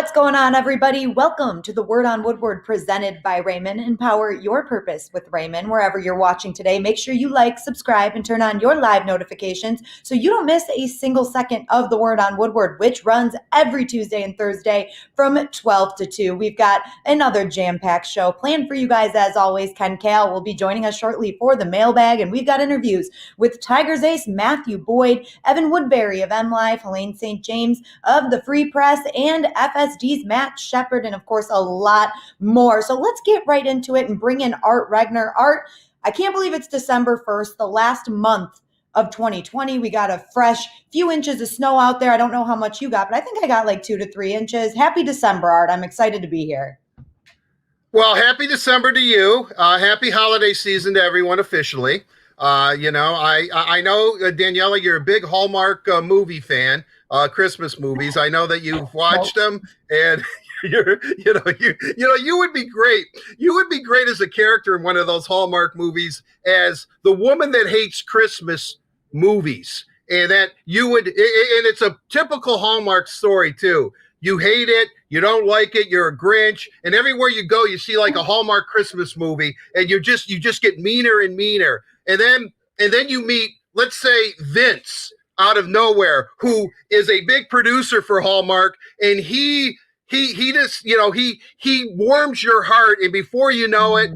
What's going on, everybody? Welcome to the Word on Woodward presented by Raymond. Empower your purpose with Raymond. Wherever you're watching today, make sure you like, subscribe, and turn on your live notifications so you don't miss a single second of the Word on Woodward, which runs every Tuesday and Thursday from 12 to 2. We've got another jam-packed show planned for you guys. As always, Ken Kale will be joining us shortly for the mailbag, and we've got interviews with Tigers ace Matthew Boyd, Evan Woodbury of MLive, Helene St. James of the Free Press, and FSD's Matt Shepard, and of course a lot more. So let's get right into it and bring in Art Regner. Art, I can't believe it's December 1st, the last month of 2020. We got a fresh few inches of snow out there. I don't know how much you got, but I think I got like 2 to 3 inches. Happy December, Art. I'm excited to be here. Well, happy December to you. Happy holiday season to everyone officially. I know, Daniela, you're a big Hallmark movie fan. Christmas movies. I know that you've watched them, and you would be great. You would be great as a character in one of those Hallmark movies as the woman that hates Christmas movies, and that you would. And it's a typical Hallmark story too. You hate it, you don't like it, you're a Grinch, and everywhere you go, you see like a Hallmark Christmas movie, and you just get meaner and meaner, and then you meet, let's say, Vince out of nowhere, who is a big producer for Hallmark, and he just, he warms your heart, and before you know it,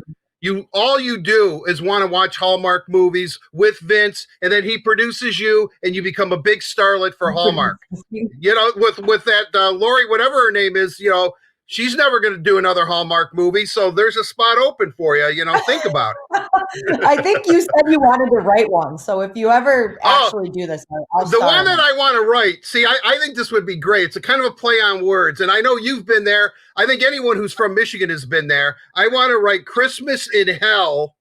all you do is want to watch Hallmark movies with Vince, and then he produces you, and you become a big starlet for Hallmark. With that Lori, whatever her name is, she's never going to do another Hallmark movie, so there's a spot open for you. Think about it. I think you said you wanted to write one, so if you ever actually do this, I'll the one that I want to write. See, I think this would be great. It's a kind of a play on words, and I know you've been there. I think anyone who's from Michigan has been there. I want to write Christmas in Hell,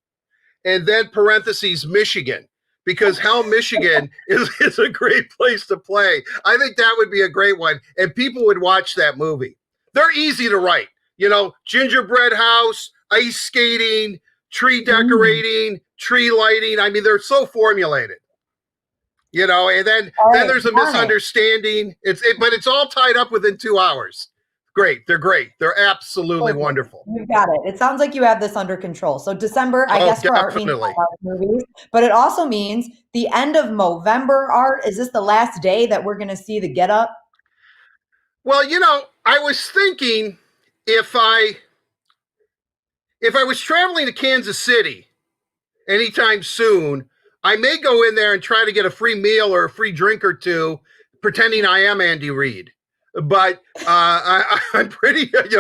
and then parentheses Michigan, because Hell, Michigan is a great place to play. I think that would be a great one, and people would watch that movie. They're easy to write, gingerbread house, ice skating, tree decorating, tree lighting. I mean, they're so formulated, and then there's a misunderstanding. But it's all tied up within 2 hours. Great. They're great. They're absolutely wonderful. You've got it. It sounds like you have this under control. So December, I guess, for Art means movies, but it also means the end of Movember. Art, is this the last day that we're going to see the Get Up? Well, I was thinking if I was traveling to Kansas City anytime soon, I may go in there and try to get a free meal or a free drink or two, pretending I am Andy Reid. But I'm pretty, Mahomes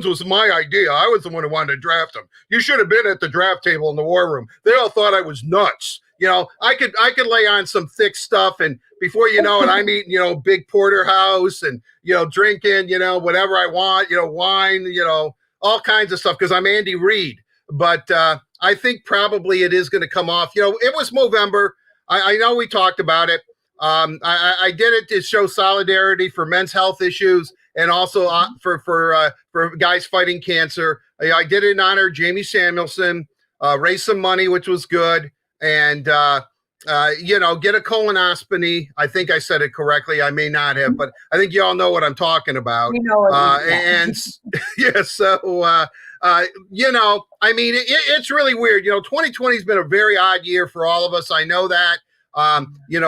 was my idea. I was the one who wanted to draft him. You should have been at the draft table in the war room. They all thought I was nuts. I could lay on some thick stuff, and before you know it, I'm eating, big porterhouse and, drinking, whatever I want, wine, all kinds of stuff, because I'm Andy Reid. But I think probably it is going to come off. It was Movember. I know we talked about it. I did it to show solidarity for men's health issues, and also for guys fighting cancer. I did it in honor of Jamie Samuelson, raise some money, which was good. And, get a colonoscopy. I think I said it correctly. I may not have, but I think you all know what I'm talking about. I mean, it's really weird. 2020 has been a very odd year for all of us. I know that.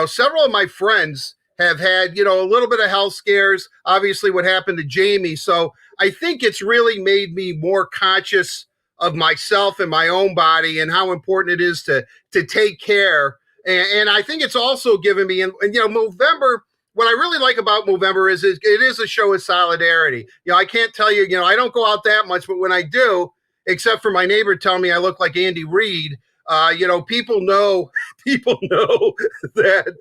Several of my friends have had, a little bit of health scares, obviously what happened to Jamie. So I think it's really made me more conscious of myself and my own body and how important it is to take care. And I think it's also given me, and Movember, what I really like about Movember is it is a show of solidarity. I can't tell you, I don't go out that much, but when I do, except for my neighbor telling me I look like Andy Reid, people know that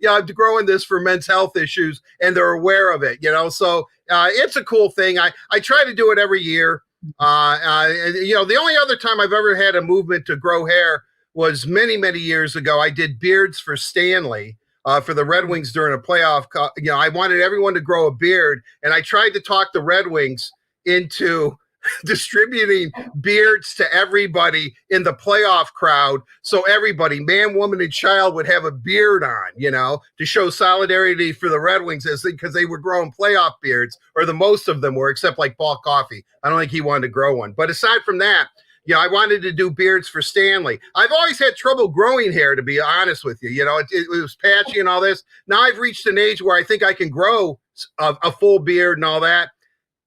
I'm growing this for men's health issues, and they're aware of it, so it's a cool thing. I try to do it every year. The only other time I've ever had a movement to grow hair was many, many years ago. I did beards for Stanley, for the Red Wings during a playoff. I wanted everyone to grow a beard, and I tried to talk the Red Wings into distributing beards to everybody in the playoff crowd, so everybody, man, woman, and child, would have a beard on, to show solidarity for the Red Wings, because they were growing playoff beards, or the most of them were, except like Paul Coffey. I don't think he wanted to grow one. But aside from that, I wanted to do beards for Stanley. I've always had trouble growing hair, to be honest with you. It was patchy and all this. Now I've reached an age where I think I can grow a full beard and all that.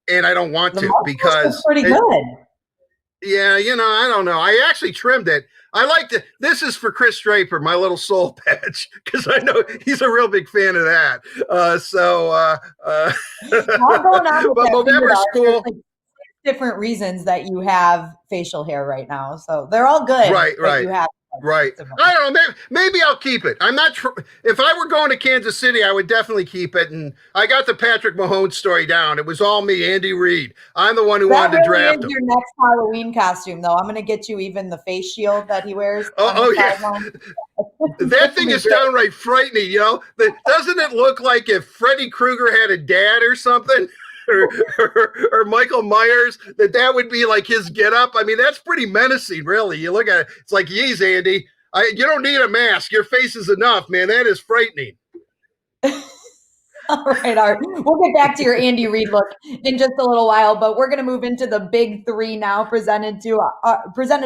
And I don't want to, because pretty good. Yeah, I don't know. I actually trimmed it. I like to. This is for Chris Draper, my little soul patch, because I know he's a real big fan of that. All going on with but November's cool. Like different reasons that you have facial hair right now, so they're all good. Right. You have. Right. I don't know. Maybe I'll keep it. I'm not. If I were going to Kansas City, I would definitely keep it. And I got the Patrick Mahone story down. It was all me, Andy Reid. I'm the one who wanted to draft him. Your next Halloween costume, though. I'm going to get you even the face shield that he wears. Oh yeah. That thing is downright frightening. Doesn't it look like if Freddy Krueger had a dad or something? Or Michael Myers, that would be like his get up. I mean, that's pretty menacing, really. You look at it, it's like, geez, Andy, you don't need a mask. Your face is enough, man. That is frightening. All right, Art. We'll get back to your Andy Reid look in just a little while, but we're going to move into the big three now, presented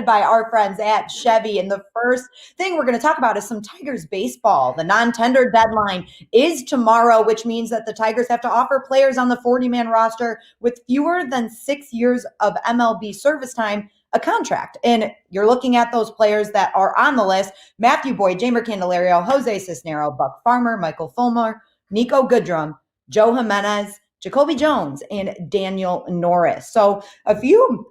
by our friends at Chevy. And the first thing we're going to talk about is some Tigers baseball. The non-tender deadline is tomorrow, which means that the Tigers have to offer players on the 40-man roster with fewer than 6 years of MLB service time a contract. And you're looking at those players that are on the list: Matthew Boyd, Jeimer Candelario, Jose Cisnero, Buck Farmer, Michael Fulmer, Nico Goodrum, Joe Jimenez, Jacoby Jones, and Daniel Norris. So a few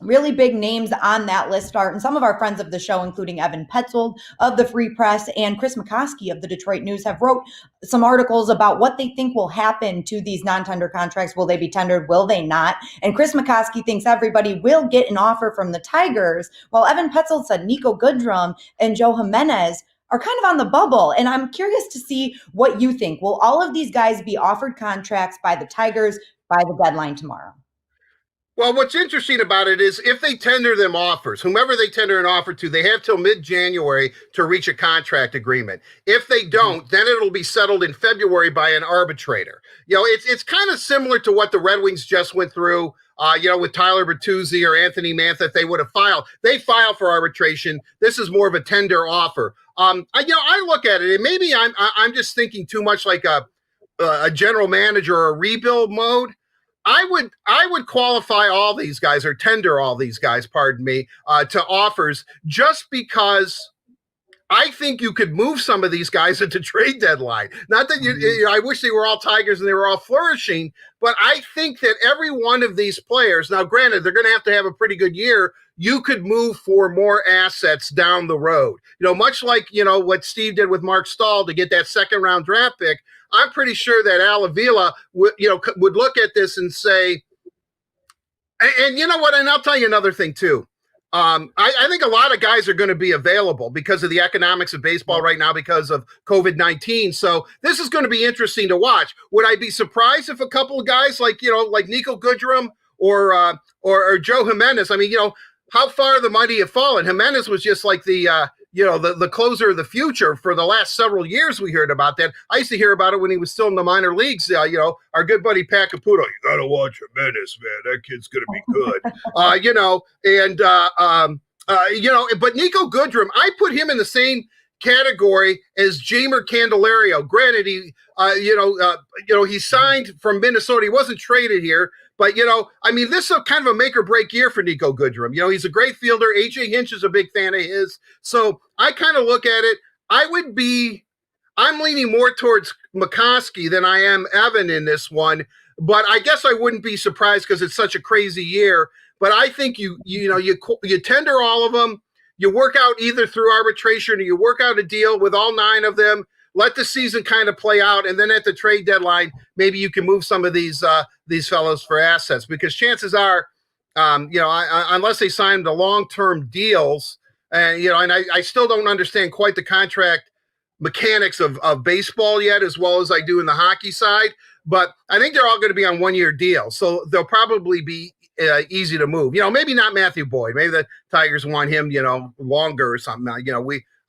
really big names on that list are, and some of our friends of the show, including Evan Petzold of the Free Press and Chris McCoskey of the Detroit News, have wrote some articles about what they think will happen to these non-tender contracts. Will they be tendered? Will they not? And Chris McCoskey thinks everybody will get an offer from the Tigers, while Evan Petzold said Nico Goodrum and Joe Jimenez are kind of on the bubble. And I'm curious to see what you think. Will all of these guys be offered contracts by the Tigers by the deadline tomorrow? Well, what's interesting about it is if they tender them offers, whomever they tender an offer to, they have till mid-January to reach a contract agreement. If they don't, then it'll be settled in February by an arbitrator. It's kind of similar to what the Red Wings just went through, with Tyler Bertuzzi or Anthony Mantha. If they would have filed. They file for arbitration. This is more of a tender offer. I look at it, and maybe I'm just thinking too much like a general manager or a rebuild mode. I would qualify all these guys, or tender all these guys, pardon me, to offers, just because I think you could move some of these guys at the trade deadline. Not that I wish they were all Tigers and they were all flourishing, but I think that every one of these players, now granted, they're going to have a pretty good year, you could move for more assets down the road. Much like, what Steve did with Mark Stahl to get that second round draft pick. I'm pretty sure that Al Avila would look at this and say, and you know what? And I'll tell you another thing too. I think a lot of guys are going to be available because of the economics of baseball right now because of COVID-19. So this is going to be interesting to watch. Would I be surprised if a couple of guys like Nico Goodrum or Joe Jimenez? I mean, how far the mighty have fallen. Jimenez was just like the closer of the future for the last several years. We heard about that. I used to hear about it when he was still in the minor leagues. Our good buddy Pat Caputo, you got to watch Jimenez, man. That kid's going to be good. But Nico Goodrum, I put him in the same category as Jeimer Candelario. Granted, he signed from Minnesota. He wasn't traded here. But, this is kind of a make or break year for Nico Goodrum. He's a great fielder. A.J. Hinch is a big fan of his. So I kind of look at it. I'm leaning more towards McCoskey than I am Evan in this one. But I guess I wouldn't be surprised because it's such a crazy year. But I think you tender all of them. You work out either through arbitration or you work out a deal with all 9 of them. Let the season kind of play out, and then at the trade deadline, maybe you can move some of these fellows for assets. Because chances are, unless they signed the long-term deals, and I still don't understand quite the contract mechanics of baseball yet, as well as I do in the hockey side. but I think they're all going to be on 1-year deals. So they'll probably be easy to move. Maybe not Matthew Boyd. Maybe the Tigers want him, longer or something.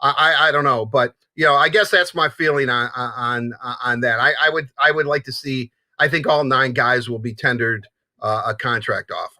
I don't know, but I guess that's my feeling on that. I would like to see. I think all 9 guys will be tendered a contract offer.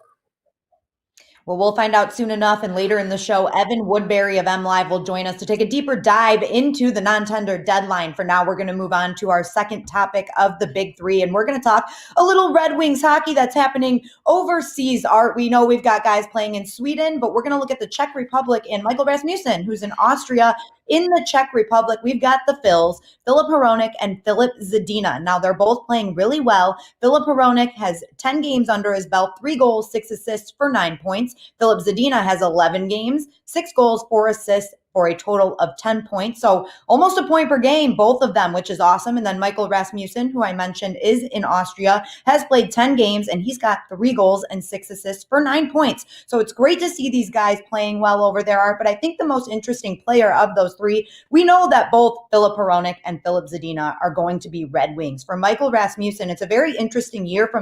Well, we'll find out soon enough. And later in the show, Evan Woodbury of M Live will join us to take a deeper dive into the non-tender deadline. For now, we're going to move on to our second topic of the Big Three. And we're going to talk a little Red Wings hockey that's happening overseas. Art, we know we've got guys playing in Sweden, but we're going to look at the Czech Republic and Michael Rasmussen, who's in Austria. In the Czech Republic, we've got the Phils, Filip Hronek and Filip Zadina. Now, they're both playing really well. Filip Hronek has 10 games under his belt, 3 goals, 6 assists for 9 points. Filip Zadina has 11 games, 6 goals, 4 assists for a total of 10 points. So almost a point per game, both of them, which is awesome. And then Michael Rasmussen, who I mentioned is in Austria, has played 10 games and he's got 3 goals and 6 assists for 9 points. So it's great to see these guys playing well over there, Art. But I think the most interesting player of those 3, we know that both Filip Hronek and Filip Zadina are going to be Red Wings. For Michael Rasmussen, it's a very interesting year for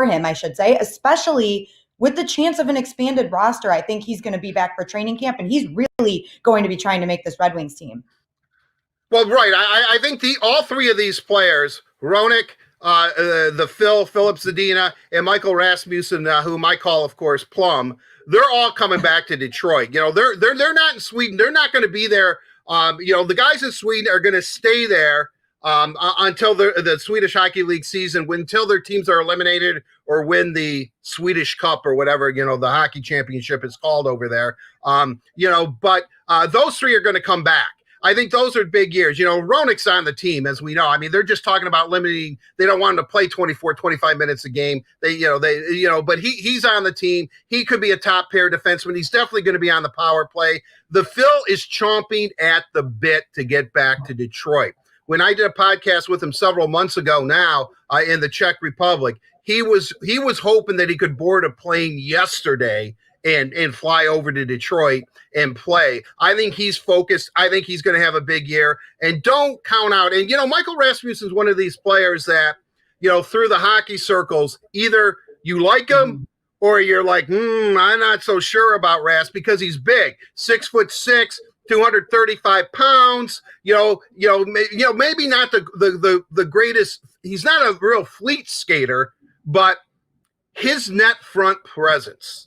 him, especially with the chance of an expanded roster. I think he's going to be back for training camp, and he's really going to be trying to make this Red Wings team. Well, right. I think all 3 of these players, Hronek, Filip Zadina, and Michael Rasmussen, whom I call, of course, Plum, they're all coming back to Detroit. They're not in Sweden. They're not going to be there. The guys in Sweden are going to stay there until the Swedish Hockey League season, until their teams are eliminated or win the Swedish Cup or whatever, the hockey championship is called over there. But those 3 are going to come back. I think those are big years. Hronek's on the team, as we know. I mean, they're just talking about limiting. They don't want him to play 24, 25 minutes a game. But he's on the team. He could be a top pair defenseman. He's definitely going to be on the power play. The Phil is chomping at the bit to get back to Detroit. When I did a podcast with him several months ago now in the Czech Republic, he was hoping that he could board a plane yesterday and fly over to Detroit and play. I think he's focused. I think he's going to have a big year. And don't count out. And, Michael Rasmussen is one of these players that, through the hockey circles, either you like him or you're like, I'm not so sure about Ras because he's big, 6'6", 235 pounds, maybe not the greatest. He's not a real fleet skater, but his net front presence,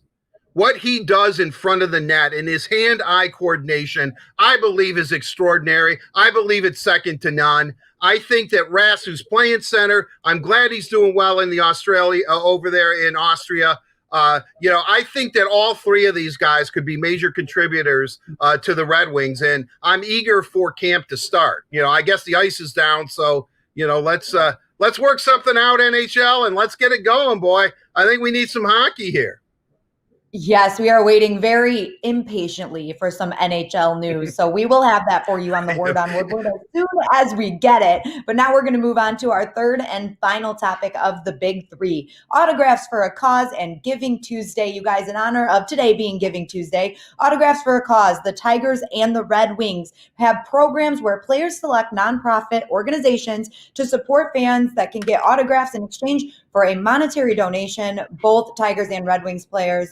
what he does in front of the net and his hand-eye coordination, I believe is extraordinary. I believe it's second to none. I think that Ras, who's playing center, I'm glad he's doing well in the Australia over there in Austria. I think that all 3 of these guys could be major contributors to the Red Wings, and I'm eager for camp to start. I guess the ice is down, so let's work something out, NHL, and let's get it going, boy. I think we need some hockey here. Yes, we are waiting very impatiently for some NHL news. So we will have that for you on the Word on Woodward as soon as we get it. But now we're going to move on to our third and final topic of the Big Three. Autographs for a Cause and Giving Tuesday. You guys, in honor of today being Giving Tuesday, Autographs for a Cause, the Tigers and the Red Wings have programs where players select nonprofit organizations to support fans that can get autographs in exchange for a monetary donation. Both Tigers and Red Wings players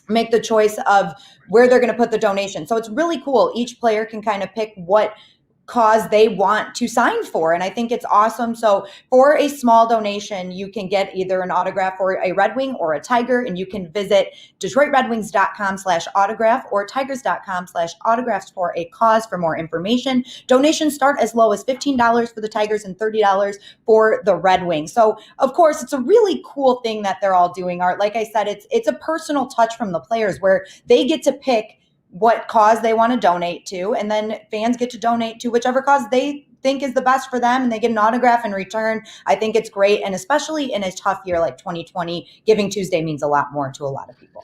make the choice of where they're going to put the donation. So it's really cool. Each player can kind of pick what cause they want to sign for. And I think it's awesome. So for a small donation, you can get either an autograph for a Red Wing or a Tiger, and you can visit DetroitRedWings.com/autograph or Tigers.com/autographs for a cause for more information. Donations start as low as $15 for the Tigers and $30 for the Red Wings. So of course, it's a really cool thing that they're all doing, Art. Like I said, it's a personal touch from the players where they get to pick what cause they want to donate to, and then fans get to donate to whichever cause they think is the best for them, and they get an autograph in return. I think it's great, and especially in a tough year like 2020, Giving Tuesday means a lot more to a lot of people.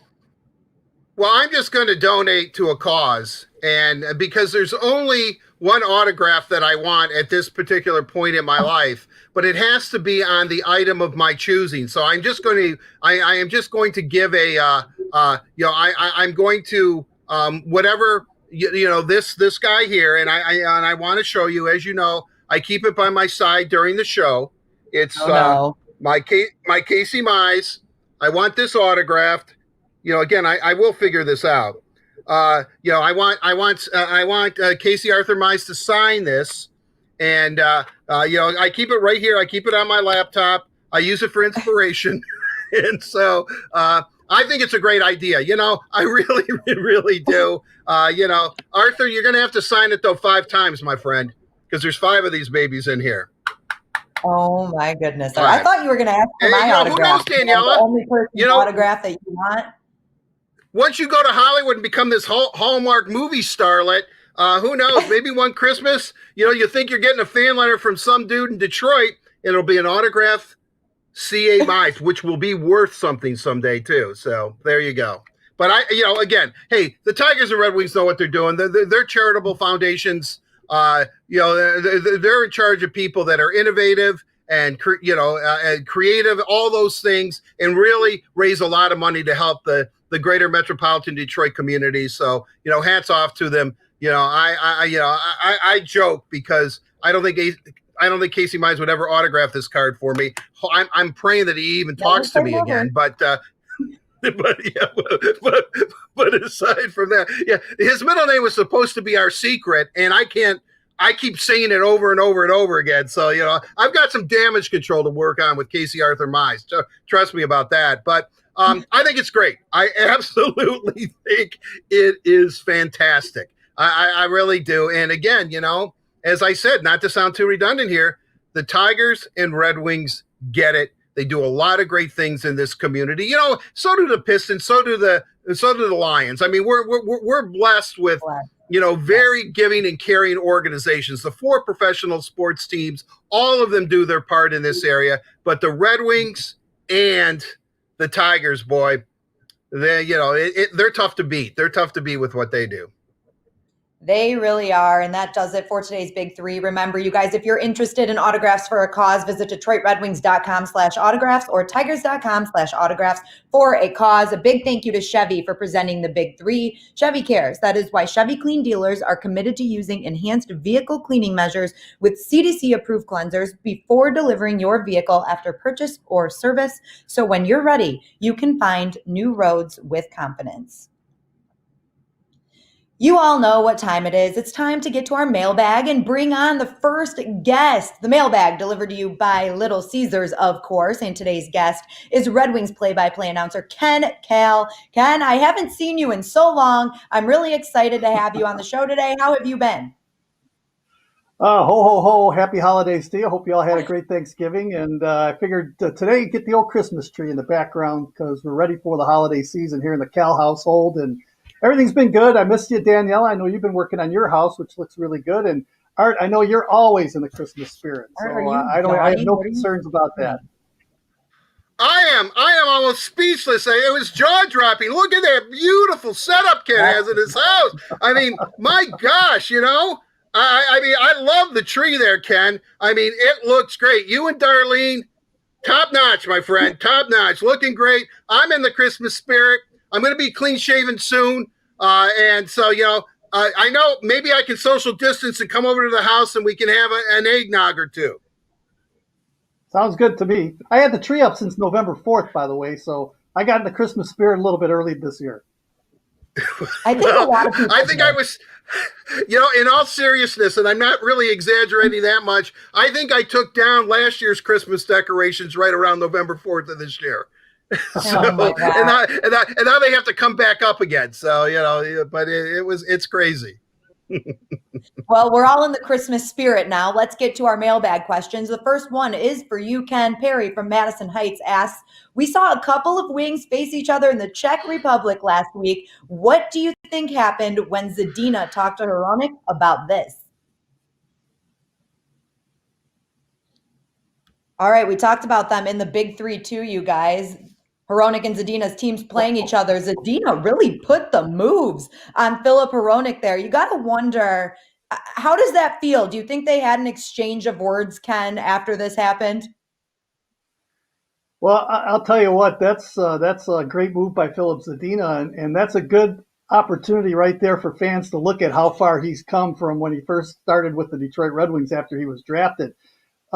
Well, I'm just going to donate to a cause, and because there's only one autograph that I want at this particular point in my life, but it has to be on the item of my choosing. So I'm just going to, I am just going to give I'm going to, whatever, this guy here, and I want to show you, as you know, I keep it by my side during the show. It's Oh no. my Casey Mize. I want this autographed. Again, I will figure this out. I want Casey Arthur Mize to sign this, and I keep it right here. I keep it on my laptop. I use it for inspiration, and so I think it's a great idea. I really, really do. Arthur, you're going to have to sign it though 5 times, my friend, because there's 5 of these babies in here. Oh my goodness. Right. I thought you were going to ask for my autograph. Who knows, Daniela? The only person's autograph that you want. Once you go to Hollywood and become this Hallmark movie starlet, who knows? Maybe one Christmas, you think you're getting a fan letter from some dude in Detroit, and it'll be an autograph C.A. Mize, which will be worth something someday too. So there you go. But again, hey, the Tigers and Red Wings know what they're doing. They're charitable foundations. They're in charge of people that are innovative and creative, all those things, and really raise a lot of money to help the greater metropolitan Detroit community. So hats off to them. I joke because I don't think Casey Mize would ever autograph this card for me. I'm praying that he even talks to me again. But aside from that, his middle name was supposed to be our secret, and I keep saying it over and over and over again. So, I've got some damage control to work on with Casey Arthur Mize. Trust me about that. But I think it's great. I absolutely think it is fantastic. I really do. And again, as I said, not to sound too redundant here, the Tigers and Red Wings get it. They do a lot of great things in this community. So do the Pistons. So do the Lions. I mean, we're blessed with very giving and caring organizations. The 4 professional sports teams, all of them do their part in this area. But the Red Wings and the Tigers, boy, they're tough to beat. They're tough to beat with what they do. They really are. And that does it for today's Big Three. Remember, you guys, if you're interested in autographs for a cause, visit DetroitRedWings.com/autographs or Tigers.com/autographs for a cause. A big thank you to Chevy for presenting the Big Three. Chevy cares. That is why Chevy Clean dealers are committed to using enhanced vehicle cleaning measures with CDC-approved cleansers before delivering your vehicle after purchase or service. So when you're ready, you can find new roads with confidence. You all know what time it is. It's time to get to our mailbag and bring on the first guest. The mailbag delivered to you by Little Caesars, of course. And today's guest is Red Wings play-by-play announcer Ken Kal. Ken, I haven't seen you in so long. I'm really excited to have you on the show today. How have you been? Ho, ho, ho. Happy holidays to you. Hope you all had a great Thanksgiving. And I figured today get the old Christmas tree in the background because we're ready for the holiday season here in the Kal household. And everything's been good. I missed you, Danielle. I know you've been working on your house, which looks really good. And Art, I know you're always in the Christmas spirit. So I have no concerns about that. I am almost speechless. It was jaw-dropping. Look at that beautiful setup Ken has in his house. I mean, my gosh, I love the tree there, Ken. I mean, it looks great. You and Darlene, top notch, my friend. Top notch. Looking great. I'm in the Christmas spirit. I'm going to be clean shaven soon. And so, I know maybe I can social distance and come over to the house and we can have an eggnog or two. Sounds good to me. I had the tree up since November 4th, by the way. So I got in the Christmas spirit a little bit early this year. I think a lot of people. I think I was, in all seriousness, and I'm not really exaggerating that much. I think I took down last year's Christmas decorations right around November 4th of this year. So, and now they have to come back up again. So, but it's crazy. Well, we're all in the Christmas spirit now. Let's get to our mailbag questions. The first one is for you, Ken. Perry from Madison Heights asks, we saw a couple of wings face each other in the Czech Republic last week. What do you think happened when Zadina talked to Hronek about this? All right, we talked about them in the Big Three too, you guys. Hronek and Zadina's teams playing each other. Zadina really put the moves on Filip Hronek there. You got to wonder, how does that feel? Do you think they had an exchange of words, Ken, after this happened? Well, I'll tell you what, that's a great move by Filip Zadina, and that's a good opportunity right there for fans to look at how far he's come from when he first started with the Detroit Red Wings after he was drafted.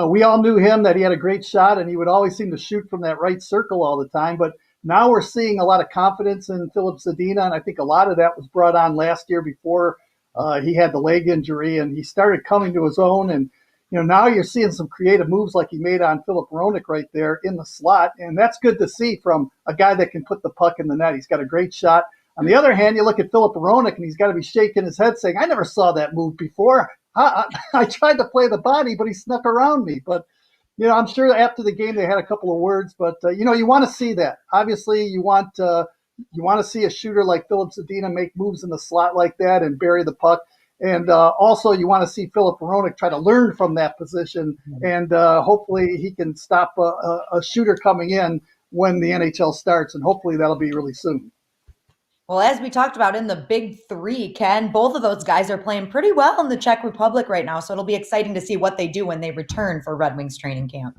We all knew him, that he had a great shot, and he would always seem to shoot from that right circle all the time. But now we're seeing a lot of confidence in Philip Zadina, and I think a lot of that was brought on last year before he had the leg injury, and he started coming to his own. And now you're seeing some creative moves like he made on Philip Hronek right there in the slot, and that's good to see from a guy that can put the puck in the net. He's got a great shot. On the other hand, you look at Philip Hronek, and he's got to be shaking his head saying, I never saw that move before. I tried to play the body, but he snuck around me. But, I'm sure after the game they had a couple of words. But, you want to see that. Obviously, you want to see a shooter like Philip Zadina make moves in the slot like that and bury the puck. And also you want to see Philip Hronek try to learn from that position. And hopefully he can stop a shooter coming in when the NHL starts. And hopefully that'll be really soon. Well, as we talked about in the big three, Ken, both of those guys are playing pretty well in the Czech Republic right now. So it'll be exciting to see what they do when they return for Red Wings training camp.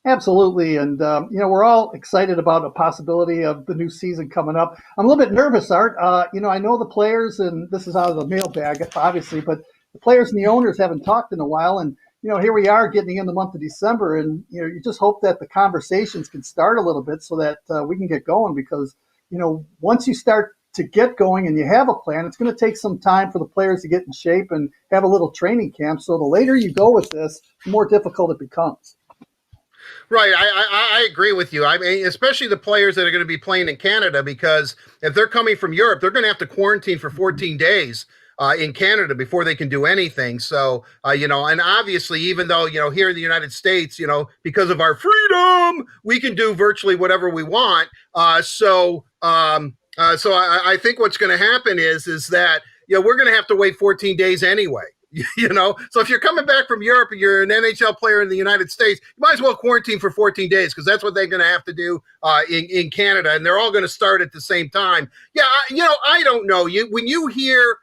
Absolutely. And, we're all excited about a possibility of the new season coming up. I'm a little bit nervous, Art. I know the players, and this is out of the mailbag, obviously, but the players and the owners haven't talked in a while. And, here we are getting in the month of December, and, you just hope that the conversations can start a little bit so that we can get going because, once you start to get going and you have a plan, it's going to take some time for the players to get in shape and have a little training camp. So the later you go with this, the more difficult it becomes. Right. I agree with you. I mean, especially the players that are going to be playing in Canada, because if they're coming from Europe, they're going to have to quarantine for 14 days in Canada before they can do anything. So, and obviously, even though, here in the United States, because of our freedom, we can do virtually whatever we want. So I think what's going to happen is that, we're going to have to wait 14 days anyway. So if you're coming back from Europe and you're an NHL player in the United States, you might as well quarantine for 14 days because that's what they're going to have to do in Canada. And they're all going to start at the same time. Yeah, I don't know. When you hear,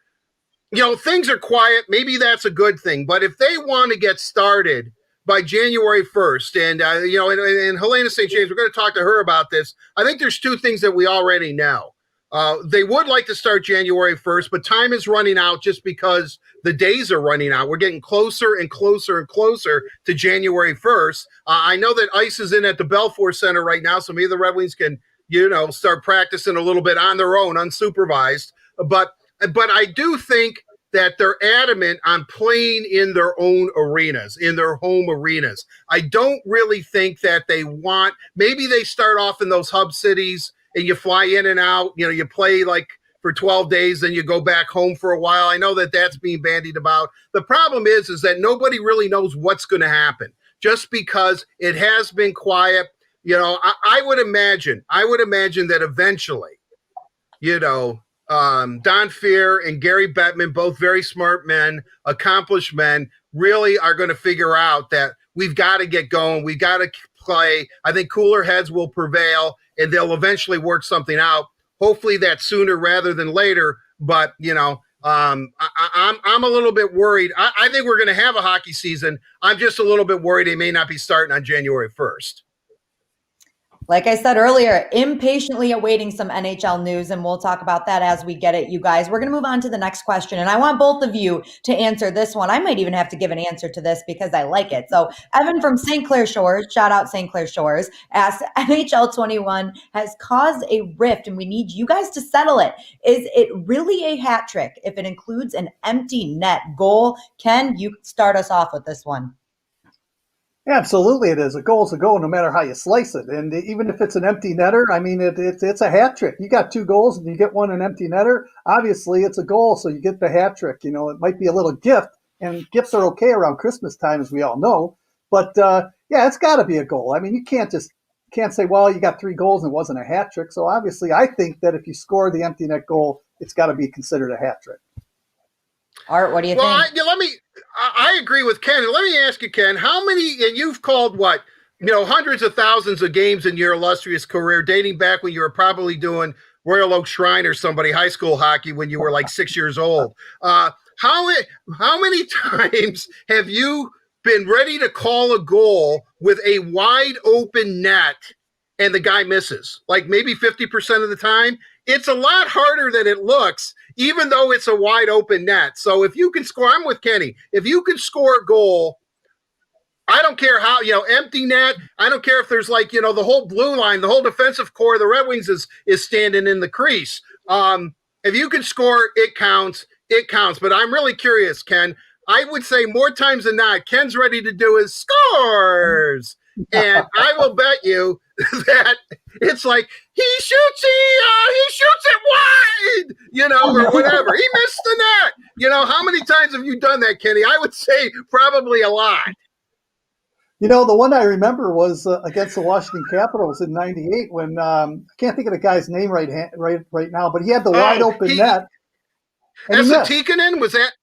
things are quiet, maybe that's a good thing. But if they want to get started by January 1st, and, and Helena St. James, we're going to talk to her about this. I think there's two things that we already know. They would like to start January 1st, but time is running out just because the days are running out. We're getting closer and closer and closer to January 1st. I know that ice is in at the Belfour Center right now, so maybe the Red Wings can, start practicing a little bit on their own, unsupervised. But I do think that they're adamant on playing in their own arenas, in their home arenas. I don't really think that they want, maybe they start off in those hub cities and you fly in and out, you play like for 12 days, then you go back home for a while. I know that that's being bandied about. The problem is that nobody really knows what's going to happen just because it has been quiet. I would imagine that eventually, Don Fehr and Gary Bettman, both very smart men, accomplished men, really are going to figure out that we've got to get going. We've got to play. I think cooler heads will prevail, and they'll eventually work something out. Hopefully that's sooner rather than later. But, I'm a little bit worried. I think we're going to have a hockey season. I'm just a little bit worried they may not be starting on January 1st. Like I said earlier, impatiently awaiting some NHL news, and we'll talk about that as we get it, you guys. We're going to move on to the next question, and I want both of you to answer this one. I might even have to give an answer to this because I like it. So Evan from St. Clair Shores, shout out St. Clair Shores, asked, NHL 21 has caused a rift, and we need you guys to settle it. Is it really a hat trick if it includes an empty net goal? Ken, you start us off with this one. Absolutely, it is. A goal is a goal, no matter how you slice it. And even if it's an empty netter, I mean, it's a hat trick. You got two goals and you get one an empty netter. Obviously, it's a goal, so you get the hat trick. It might be a little gift, and gifts are okay around Christmas time, as we all know. But it's got to be a goal. I mean, you can't say, well, you got 3 goals and it wasn't a hat trick. So obviously, I think that if you score the empty net goal, it's got to be considered a hat trick. Art, what do you think? I agree with Ken. Let me ask you, Ken, how many, and you've called hundreds of thousands of games in your illustrious career, dating back when you were probably doing Royal Oak Shrine or somebody high school hockey when you were like 6 years old. How many times have you been ready to call a goal with a wide open net and the guy misses? Like maybe 50% of the time? It's a lot harder than it looks, even though it's a wide open net. So if you can score, I'm with Kenny. If you can score a goal I don't care how, empty net. I don't care if there's like, the whole blue line, the whole defensive core of the Red Wings is standing in the crease. If you can score, it counts. It counts. But I'm really curious, Ken. I would say more times than not, Ken's ready to do his scores. And I will bet you that it's like he shoots it wide, or whatever. He missed the net. How many times have you done that, Kenny? I would say probably a lot. The one I remember was against the Washington Capitals in '98 when I can't think of the guy's name right now, but he had the wide open net. Tikkanen, was that?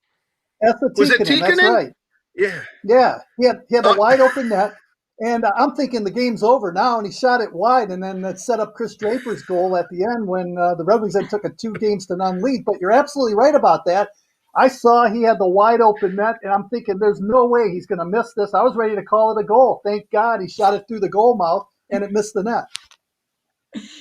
Was it Tikkanen? That's right. Yeah. He had a wide open net, and I'm thinking the game's over now, and he shot it wide, and then that set up Chris Draper's goal at the end when the Red Wings then took a 2-0 lead. But you're absolutely right about that. I saw he had the wide open net, and I'm thinking there's no way he's going to miss this. I was ready to call it a goal. Thank God he shot it through the goal mouth, and it missed the net.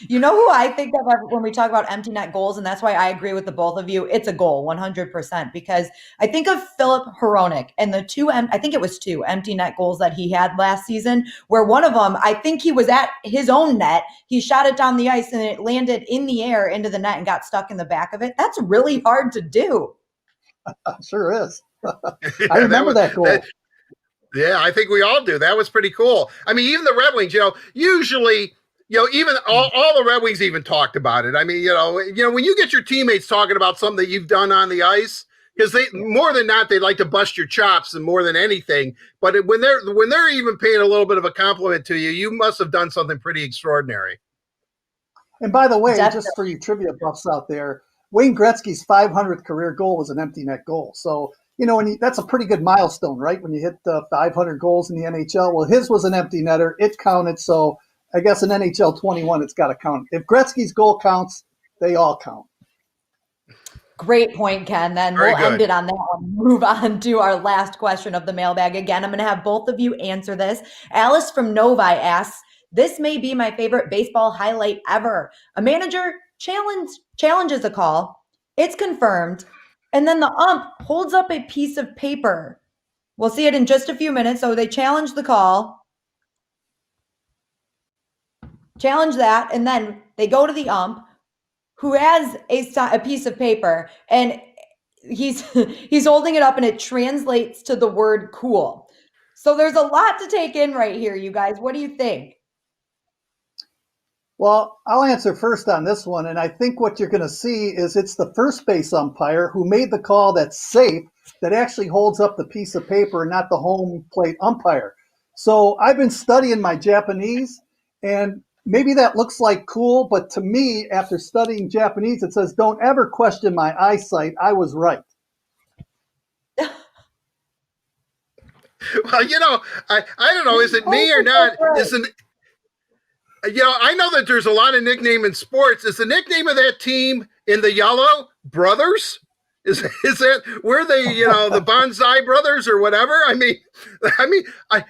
You know who I think of when we talk about empty net goals, and that's why I agree with the both of you. It's a goal, 100%, because I think of Philip Hronek and the I think it was 2 empty net goals that he had last season, where one of them, I think he was at his own net. He shot it down the ice and it landed in the air into the net and got stuck in the back of it. That's really hard to do. Sure is. I remember that goal. Yeah, I think we all do. That was pretty cool. I mean, even the Red Wings, usually, even all the Red Wings even talked about it. I mean, when you get your teammates talking about something that you've done on the ice, because they more than not, they like to bust your chops and more than anything. But when they're even paying a little bit of a compliment to you, you must have done something pretty extraordinary. And by the way, just for you trivia buffs out there, Wayne Gretzky's 500th career goal was an empty net goal. So, that's a pretty good milestone, right? When you hit 500 goals in the NHL. Well, his was an empty netter. It counted. So I guess in NHL 21, it's got to count. If Gretzky's goal counts, they all count. Great point, Ken. Then we'll end it on that one. Move on to our last question of the mailbag. Again, I'm going to have both of you answer this. Alice from Novi asks, this may be my favorite baseball highlight ever. A manager challenges a call. It's confirmed. And then the ump holds up a piece of paper. We'll see it in just a few minutes. So they challenge the call. Challenge that. And then they go to the ump who has a piece of paper, and he's holding it up and it translates to the word cool. So there's a lot to take in right here, you guys. What do you think? Well, I'll answer first on this one, and I think what you're going to see is it's the first base umpire who made the call that's safe that actually holds up the piece of paper and not the home plate umpire. So I've been studying my Japanese, and maybe that looks like cool, but to me, after studying Japanese, it says, don't ever question my eyesight. I was right. Well, I don't know. Is it me or not? I know that there's a lot of nickname in sports. Is the nickname of that team in the yellow Brothers? Is that where they, the Bonsai Brothers or whatever? I mean,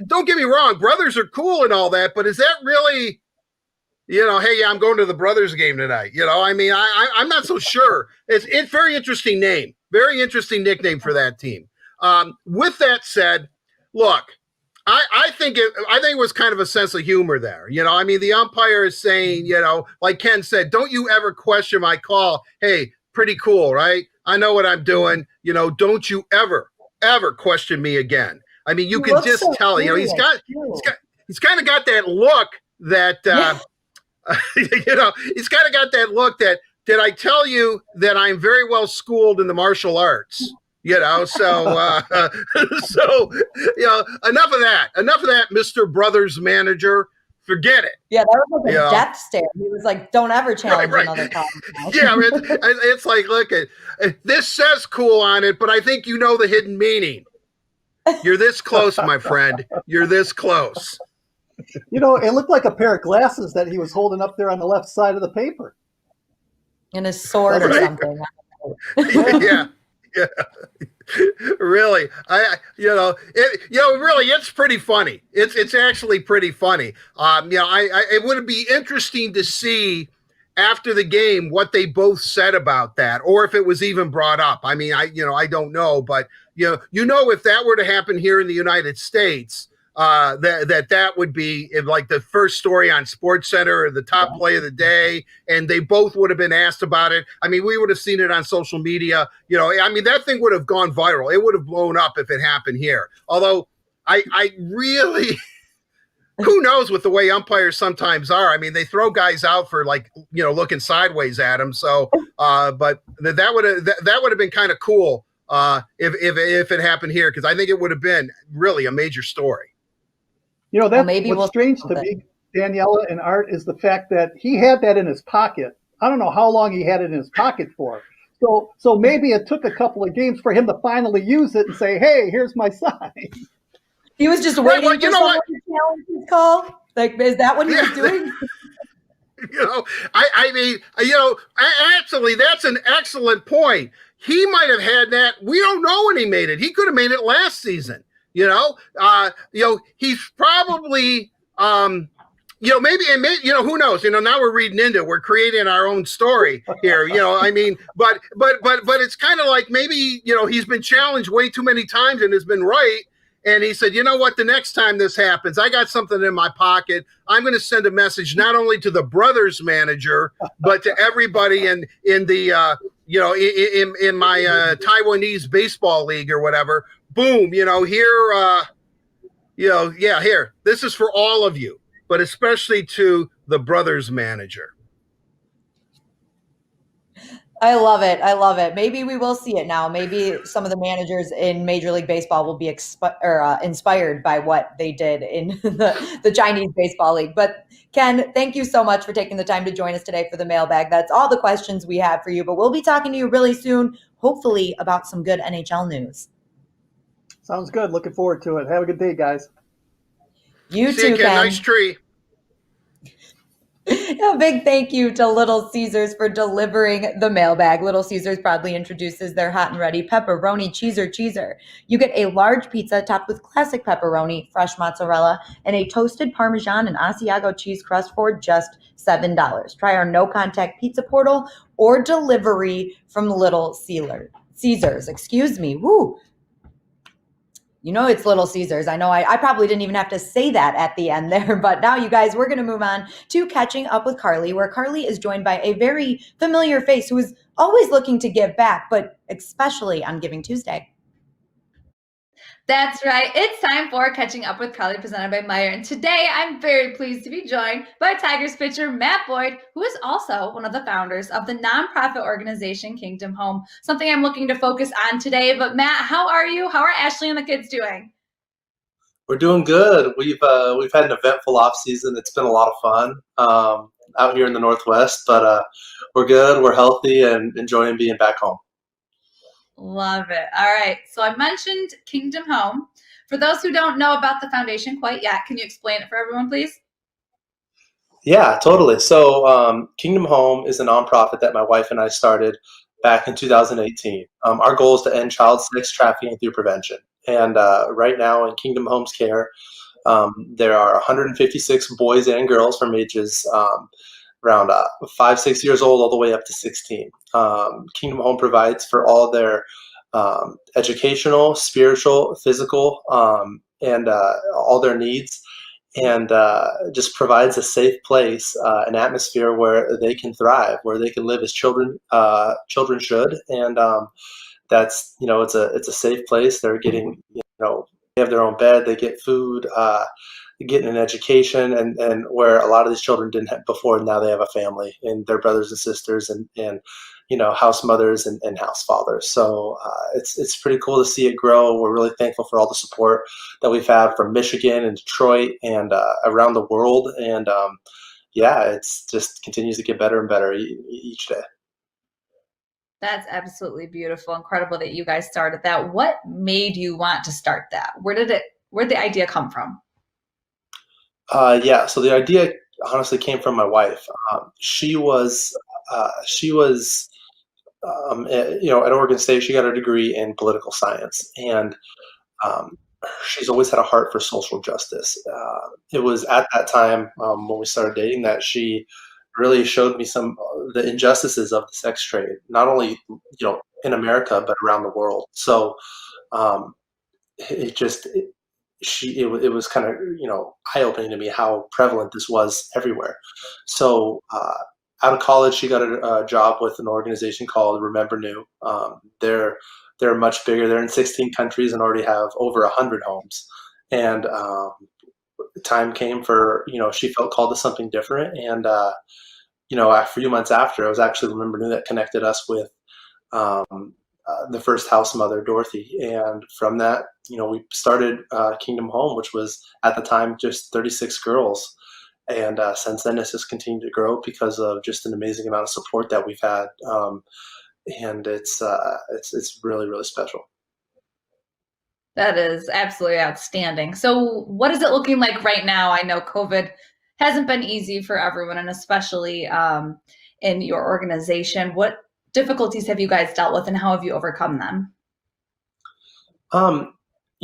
don't get me wrong. Brothers are cool and all that, but is that really, hey, I'm going to the Brothers game tonight. I'm not so sure. It's very interesting name, very interesting nickname for that team. With that said, look, I think it was kind of a sense of humor there. The umpire is saying, like Ken said, don't you ever question my call. Hey, pretty cool, right? I know what I'm doing. Don't you ever question me again. I mean, you can just tell, he's kind of got that look that, he's kind of got that look that, did I tell you that I'm very well schooled in the martial arts? Enough of that, Mr. Brothers manager. Forget it. Yeah, that was like a death stare. He was like, don't ever challenge another call. Yeah, it's like, look, this says cool on it, but I think you know the hidden meaning. You're this close, my friend. You're this close. It looked like a pair of glasses that he was holding up there on the left side of the paper. And a sword or something. Yeah. Yeah, really. Really, it's pretty funny. It's actually pretty funny. It would be interesting to see after the game what they both said about that, or if it was even brought up. I mean, I don't know, but if that were to happen here in the United States, that would be like the first story on Sports Center or the top play of the day, and they both would have been asked about it. I mean, we would have seen it on social media. I mean, that thing would have gone viral. It would have blown up if it happened here. Although I really, who knows with the way umpires sometimes are. I mean, they throw guys out for looking sideways at them. So, but that would have been kind of cool if it happened here, because I think it would have been really a major story. That's what's strange to me, Daniela and Art, is the fact that he had that in his pocket. I don't know how long he had it in his pocket for. So maybe it took a couple of games for him to finally use it and say, "Hey, here's my sign." He was just waiting for someone to challenge his call. Like, is that what he was doing? I mean, actually, that's an excellent point. He might have had that. We don't know when he made it. He could have made it last season. He's probably, maybe, who knows? Now we're reading into it. We're creating our own story here. I mean, but it's kind of like maybe he's been challenged way too many times and has been right. And he said, you know what? The next time this happens, I got something in my pocket. I'm going to send a message not only to the Brothers manager, but to everybody in the in my Taiwanese baseball league or whatever. Boom, here, here. This is for all of you, but especially to the Brothers manager. I love it. I love it. Maybe we will see it now. Maybe some of the managers in Major League Baseball will be inspired by what they did in the Chinese Baseball League. But Ken, thank you so much for taking the time to join us today for the mailbag. That's all the questions we have for you, but we'll be talking to you really soon, hopefully about some good NHL news. Sounds good. Looking forward to it. Have a good day, guys. You too, Ken. Nice tree. A big thank you to Little Caesars for delivering the mailbag. Little Caesars proudly introduces their hot and ready pepperoni cheeser. You get a large pizza topped with classic pepperoni, fresh mozzarella, and a toasted Parmesan and Asiago cheese crust for just $7. Try our no-contact pizza portal or delivery from Little Caesars. Excuse me. Woo. It's Little Caesars. I know I probably didn't even have to say that at the end there, but now you guys, we're going to move on to Catching Up with Carly, where Carly is joined by a very familiar face who is always looking to give back, but especially on Giving Tuesday. That's right. It's time for Catching Up with Carly, presented by Meyer. And today I'm very pleased to be joined by Tigers pitcher Matt Boyd, who is also one of the founders of the nonprofit organization Kingdom Home, something I'm looking to focus on today. But Matt, how are you? How are Ashley and the kids doing? We're doing good. We've had an eventful off season. It's been a lot of fun out here in the Northwest, but we're good. We're healthy and enjoying being back home. Love it. All right. So I mentioned Kingdom Home. For those who don't know about the foundation quite yet, can you explain it for everyone, please? Yeah, totally. So Kingdom Home is a nonprofit that my wife and I started back in 2018. Our goal is to end child sex trafficking through prevention. And right now in Kingdom Home's care, there are 156 boys and girls from ages around 5, 6 years old all the way up to 16. Kingdom Home provides for all their educational, spiritual, physical, and all their needs, and just provides a safe place, an atmosphere where they can thrive, where they can live as children should. And that's, it's a safe place. They're getting, they have their own bed, they get food, getting an education, and where a lot of these children didn't have before. Now they have a family and their brothers and sisters and house mothers and house fathers. So it's pretty cool to see it grow. We're really thankful for all the support that we've had from Michigan and Detroit and around the world. And it's just continues to get better and better each day. That's absolutely beautiful. Incredible that you guys started that. What made you want to start that? Where'd the idea come from? So the idea honestly came from my wife. She was at Oregon State. She got her degree in political science, and she's always had a heart for social justice. It was at that time when we started dating that she really showed me some of the injustices of the sex trade, not only in America but around the world. So it it was kind of, eye-opening to me how prevalent this was everywhere. So out of college, she got a job with an organization called Remember New. They're much bigger. They're in 16 countries and already have over 100 homes. And the time came for, she felt called to something different. And a few months after, it was actually Remember New that connected us with the first house mother, Dorothy. And from that, we started Kingdom Home, which was at the time just 36 girls. And since then, it's just continued to grow because of just an amazing amount of support that we've had. And it's really, really special. That is absolutely outstanding. So what is it looking like right now? I know COVID hasn't been easy for everyone, and especially in your organization. What difficulties have you guys dealt with, and how have you overcome them? A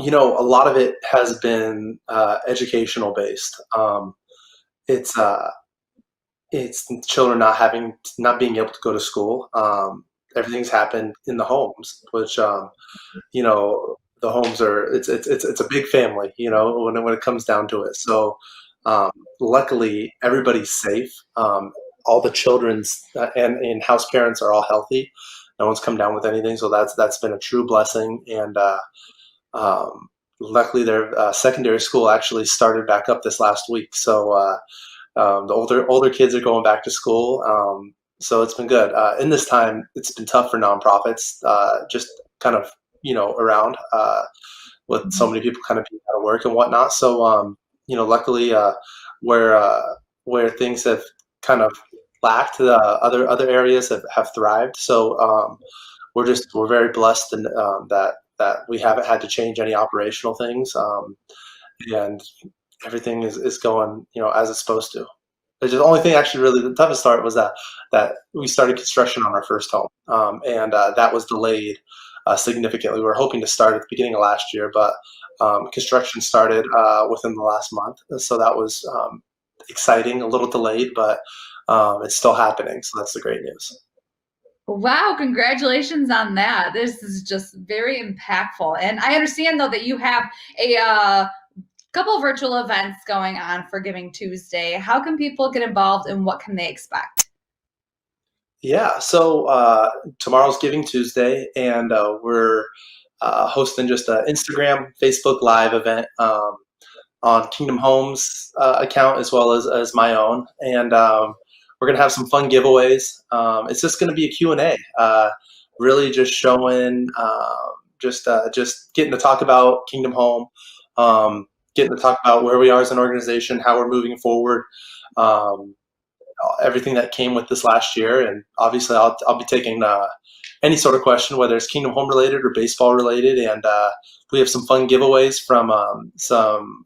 lot of it has been educational based. It's children not being able to go to school. Everything's happened in the homes, which the homes are it's a big family, when it comes down to it. So luckily everybody's safe. All the children's and house parents are all healthy. No one's come down with anything, so that's been a true blessing. And luckily their secondary school actually started back up this last week. So the older kids are going back to school. So it's been good. In this time, it's been tough for nonprofits, just kind of, around with so many people kind of being out of work and whatnot. So, luckily, where things have kind of lacked, the other areas have thrived. So we're very blessed in, that we haven't had to change any operational things, and everything is going, as it's supposed to. The only thing actually really the toughest part was that we started construction on our first home, and that was delayed significantly. We were hoping to start at the beginning of last year, but construction started within the last month. So that was exciting, a little delayed, but it's still happening. So that's the great news. Wow, congratulations on that. This is just very impactful. And I understand, though, that you have a couple of virtual events going on for Giving Tuesday. How can people get involved, and what can they expect? Yeah, so tomorrow's Giving Tuesday, and we're hosting just an Instagram, Facebook Live event on Kingdom Home's account as well as my own. And we're going to have some fun giveaways. It's just going to be a Q&A, really just showing, just getting to talk about Kingdom Home, getting to talk about where we are as an organization, how we're moving forward, everything that came with this last year. And obviously I'll be taking any sort of question, whether it's Kingdom Home related or baseball related. And we have some fun giveaways from some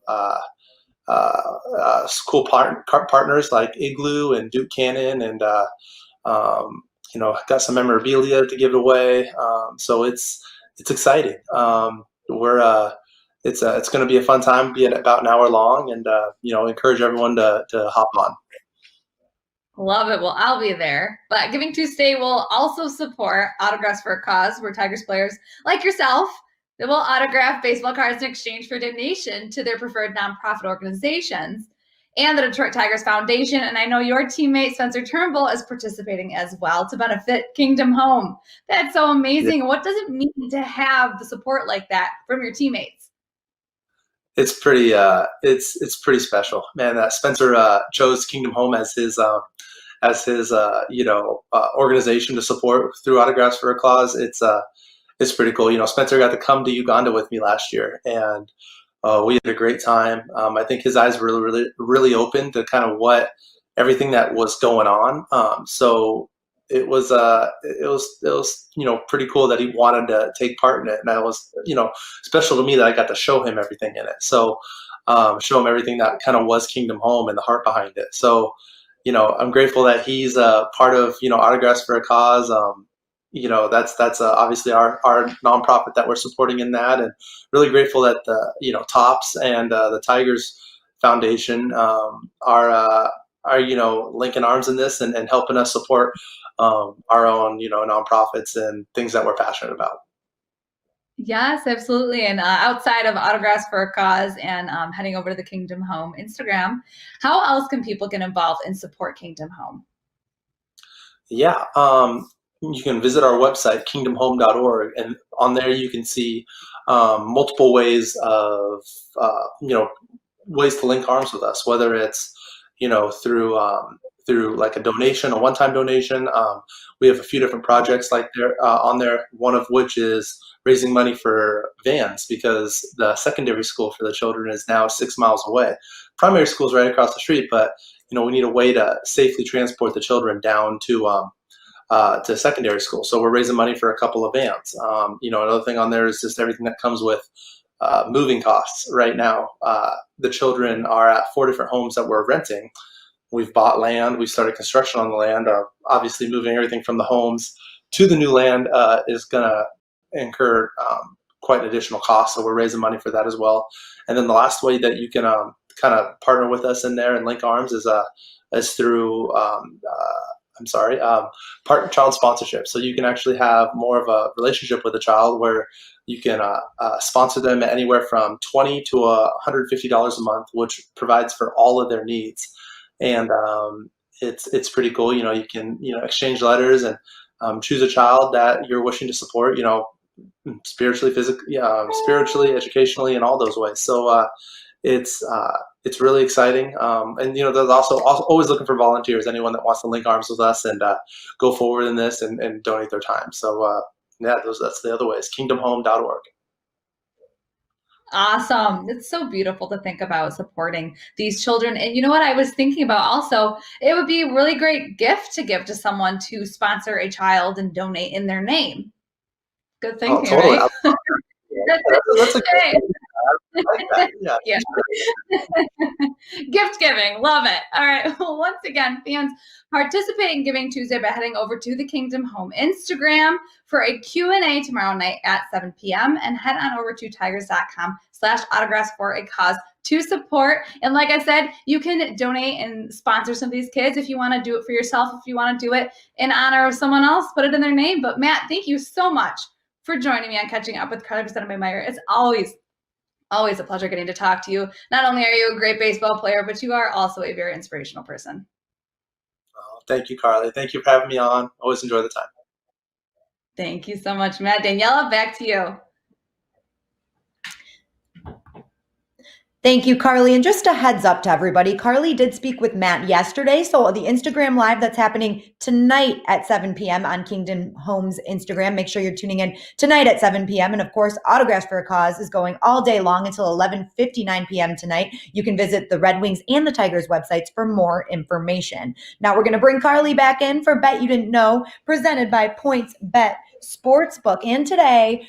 cool partners like Igloo and Duke Cannon, and got some memorabilia to give away. So it's exciting. It's going to be a fun time, be about an hour long, and encourage everyone to hop on. Love it. Well, I'll be there. But Giving Tuesday will also support Autographs for a Cause, where Tigers players like yourself, they will autograph baseball cards in exchange for donation to their preferred nonprofit organizations and the Detroit Tigers Foundation. And I know your teammate Spencer Turnbull is participating as well to benefit Kingdom Home. That's so amazing. Yeah. What does it mean to have the support like that from your teammates? It's pretty it's pretty special, man. Spencer chose Kingdom Home as his organization to support through Autographs for a Cause. It's pretty cool. Spencer got to come to Uganda with me last year, and we had a great time. I think his eyes were really, really open to kind of everything that was going on. So it was pretty cool that he wanted to take part in it, and that was special to me that I got to show him everything in it. So show him everything that kind of was Kingdom Home and the heart behind it. So I'm grateful that he's part of Autographs for a Cause. That's obviously our nonprofit that we're supporting in that, and really grateful that the Tops and the Tigers Foundation are linking arms in this and helping us support our own nonprofits and things that we're passionate about. Yes, absolutely. And outside of Autographs for a Cause and heading over to the Kingdom Home Instagram, how else can people get involved and support Kingdom Home? Yeah, you can visit our website, kingdomhome.org, and on there you can see multiple ways of, ways to link arms with us, whether it's, through like a donation, a one-time donation. We have a few different projects like there on there, one of which is raising money for vans because the secondary school for the children is now 6 miles away. Primary school is right across the street, but we need a way to safely transport the children down to secondary school. So we're raising money for a couple of vans. Another thing on there is just everything that comes with moving costs. Right now, the children are at 4 different homes that we're renting. We've bought land. We started construction on the land. Obviously, moving everything from the homes to the new land is going to incur quite an additional cost. So we're raising money for that as well. And then the last way that you can kind of partner with us in there and link arms is through partner child sponsorship. So you can actually have more of a relationship with a child where you can sponsor them at anywhere from $20 to $150 a month, which provides for all of their needs. And it's pretty cool. You can exchange letters and choose a child that you're wishing to support. Spiritually, physically, spiritually, educationally, in all those ways. So it's really exciting. And there's also always looking for volunteers. Anyone that wants to link arms with us and go forward in this and donate their time. So that's the other ways. Kingdomhome.org. Awesome. It's so beautiful to think about supporting these children. And you know what I was thinking about also? It would be a really great gift to give to someone to sponsor a child and donate in their name. Good thinking, totally. right? That's a great thing. I like that. Yeah. Gift giving. Love it. All right. Well, once again, fans, participate in Giving Tuesday by heading over to the Kingdom Home Instagram for a Q&A tomorrow night at 7 p.m. and head on over to tigers.com/autographs for a cause to support. And like I said, you can donate and sponsor some of these kids if you want to do it for yourself, if you want to do it in honor of someone else, put it in their name. But Matt, thank you so much for joining me on Catching Up with Carly presented by Meyer. It's always a pleasure getting to talk to you. Not only are you a great baseball player, but you are also a very inspirational person. Oh, thank you, Carly. Thank you for having me on. Always enjoy the time. Thank you so much, Matt. Daniela, back to you. Thank you, Carly. And just a heads up to everybody, Carly did speak with Matt yesterday. So the Instagram Live that's happening tonight at 7 p.m. on Kingdom Home's Instagram. Make sure you're tuning in tonight at 7 p.m. And of course, Autographs for a Cause is going all day long until 11:59 p.m. tonight. You can visit the Red Wings and the Tigers websites for more information. Now we're going to bring Carly back in for Bet You Didn't Know, presented by Points Bet Sportsbook. And today,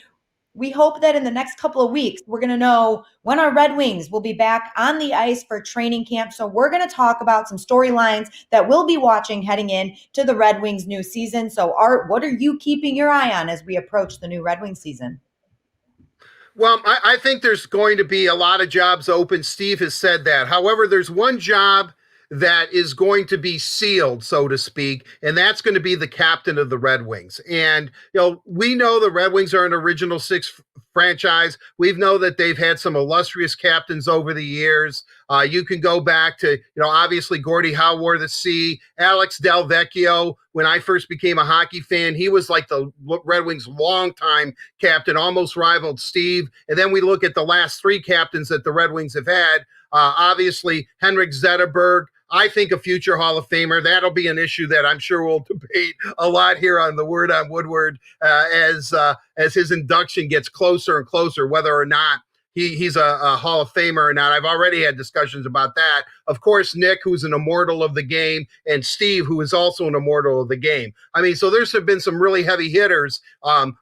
we hope that in the next couple of weeks, we're going to know when our Red Wings will be back on the ice for training camp. So we're going to talk about some storylines that we'll be watching heading in to the Red Wings new season. So Art, what are you keeping your eye on as we approach the new Red Wings season? Well, I think there's going to be a lot of jobs open. Steve has said that. However, there's one job that is going to be sealed, so to speak, and that's going to be the captain of the Red Wings. And, we know the Red Wings are an Original Six franchise. We know that they've had some illustrious captains over the years. You can go back to, obviously Gordie Howe wore the C, Alex Del Vecchio. When I first became a hockey fan, he was like the Red Wings' longtime captain, almost rivaled Steve. And then we look at the last 3 captains that the Red Wings have had. Obviously, Henrik Zetterberg, I think a future Hall of Famer. That'll be an issue that I'm sure we'll debate a lot here on the Word on Woodward as his induction gets closer and closer, whether or not he's a Hall of Famer or not. I've already had discussions about that. Of course, Nick, who's an immortal of the game, and Steve, who is also an immortal of the game. I mean, so there's been some really heavy hitters,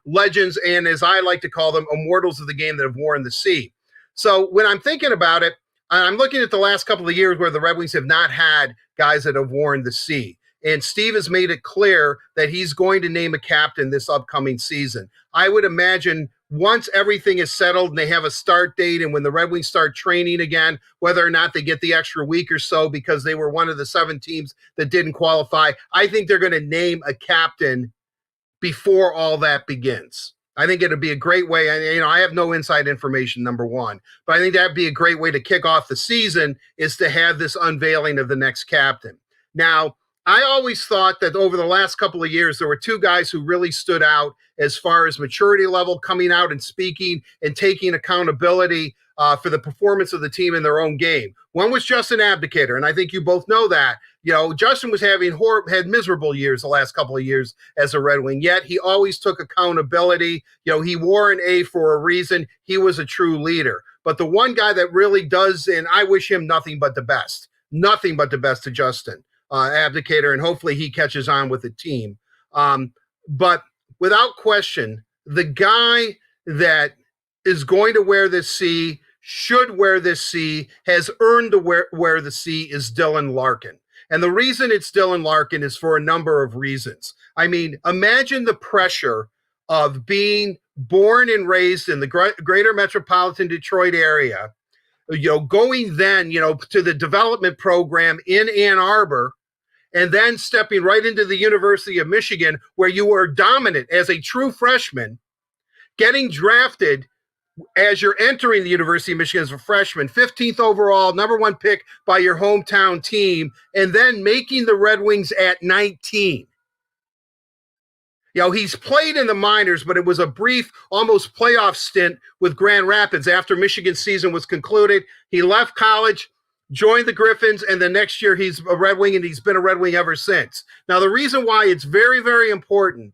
legends, and as I like to call them, immortals of the game that have worn the C. So when I'm thinking about it, I'm looking at the last couple of years where the Red Wings have not had guys that have worn the C. And Steve has made it clear that he's going to name a captain this upcoming season. I would imagine once everything is settled and they have a start date and when the Red Wings start training again, whether or not they get the extra week or so because they were one of the 7 teams that didn't qualify, I think they're going to name a captain before all that begins. I think it'd be a great way. I have no inside information, number one, but I think that'd be a great way to kick off the season is to have this unveiling of the next captain. Now, I always thought that over the last couple of years, there were two guys who really stood out as far as maturity level, coming out and speaking and taking accountability for the performance of the team in their own game. One was Justin Abdicator, and I think you both know that. Justin was had miserable years the last couple of years as a Red Wing, yet he always took accountability. He wore an A for a reason. He was a true leader. But the one guy that really does, and I wish him nothing but the best to Justin Abdicator, and hopefully he catches on with the team. But without question, the guy that is going to wear this C, should wear this C, has earned to wear the C is Dylan Larkin. And the reason it's Dylan Larkin is for a number of reasons. I mean, imagine the pressure of being born and raised in the greater metropolitan Detroit area, going then, to the development program in Ann Arbor, and then stepping right into the University of Michigan, where you were dominant as a true freshman, getting drafted as you're entering the University of Michigan as a freshman, 15th overall, number one pick by your hometown team, and then making the Red Wings at 19. He's played in the minors, but it was a brief, almost playoff stint with Grand Rapids after Michigan's season was concluded. He left college, joined the Griffins, and the next year he's a Red Wing, and he's been a Red Wing ever since. Now, the reason why it's very, very important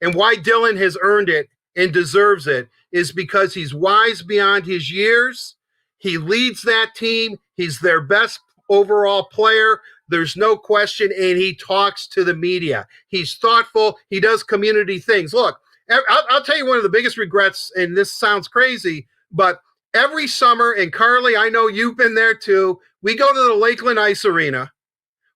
and why Dylan has earned it and deserves it is because he's wise beyond his years. He leads that team. He's their best overall player. There's no question. And he talks to the media. He's thoughtful. He does community things. Look, I'll tell you one of the biggest regrets, and this sounds crazy, but every summer, and Carly, I know you've been there too, we go to the Lakeland Ice Arena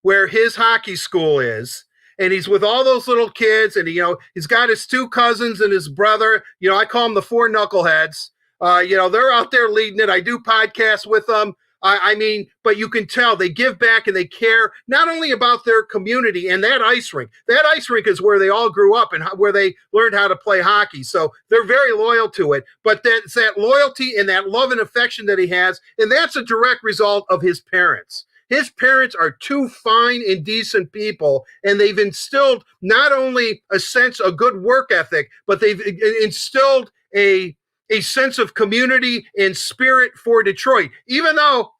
where his hockey school is. And he's with all those little kids, and he's got his two cousins and his brother. I call them the four knuckleheads. They're out there leading it. I do podcasts with them. But you can tell they give back and they care not only about their community and that ice rink. That ice rink is where they all grew up and where they learned how to play hockey. So they're very loyal to it. But that's that loyalty and that love and affection that he has, and that's a direct result of his parents. His parents are two fine and decent people, and they've instilled not only a good work ethic, but they've instilled a sense of community and spirit for Detroit. Even though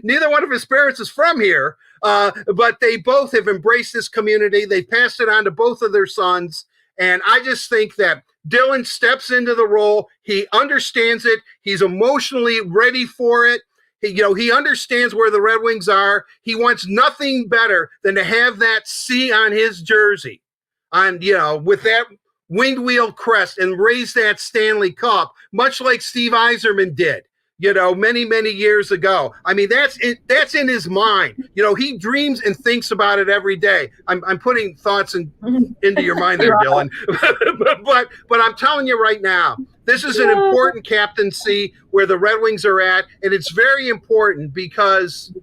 neither one of his parents is from here, but they both have embraced this community. They've passed it on to both of their sons, and I just think that Dylan steps into the role. He understands it. He's emotionally ready for it. He understands where the Red Wings are. He wants nothing better than to have that C on his jersey, with that winged wheel crest, and raise that Stanley Cup, much like Steve Yzerman did, many, many years ago. I mean, that's in his mind. He dreams and thinks about it every day. I'm putting thoughts into your mind there, Dylan. but I'm telling you right now, this is an important captaincy where the Red Wings are at, and it's very important because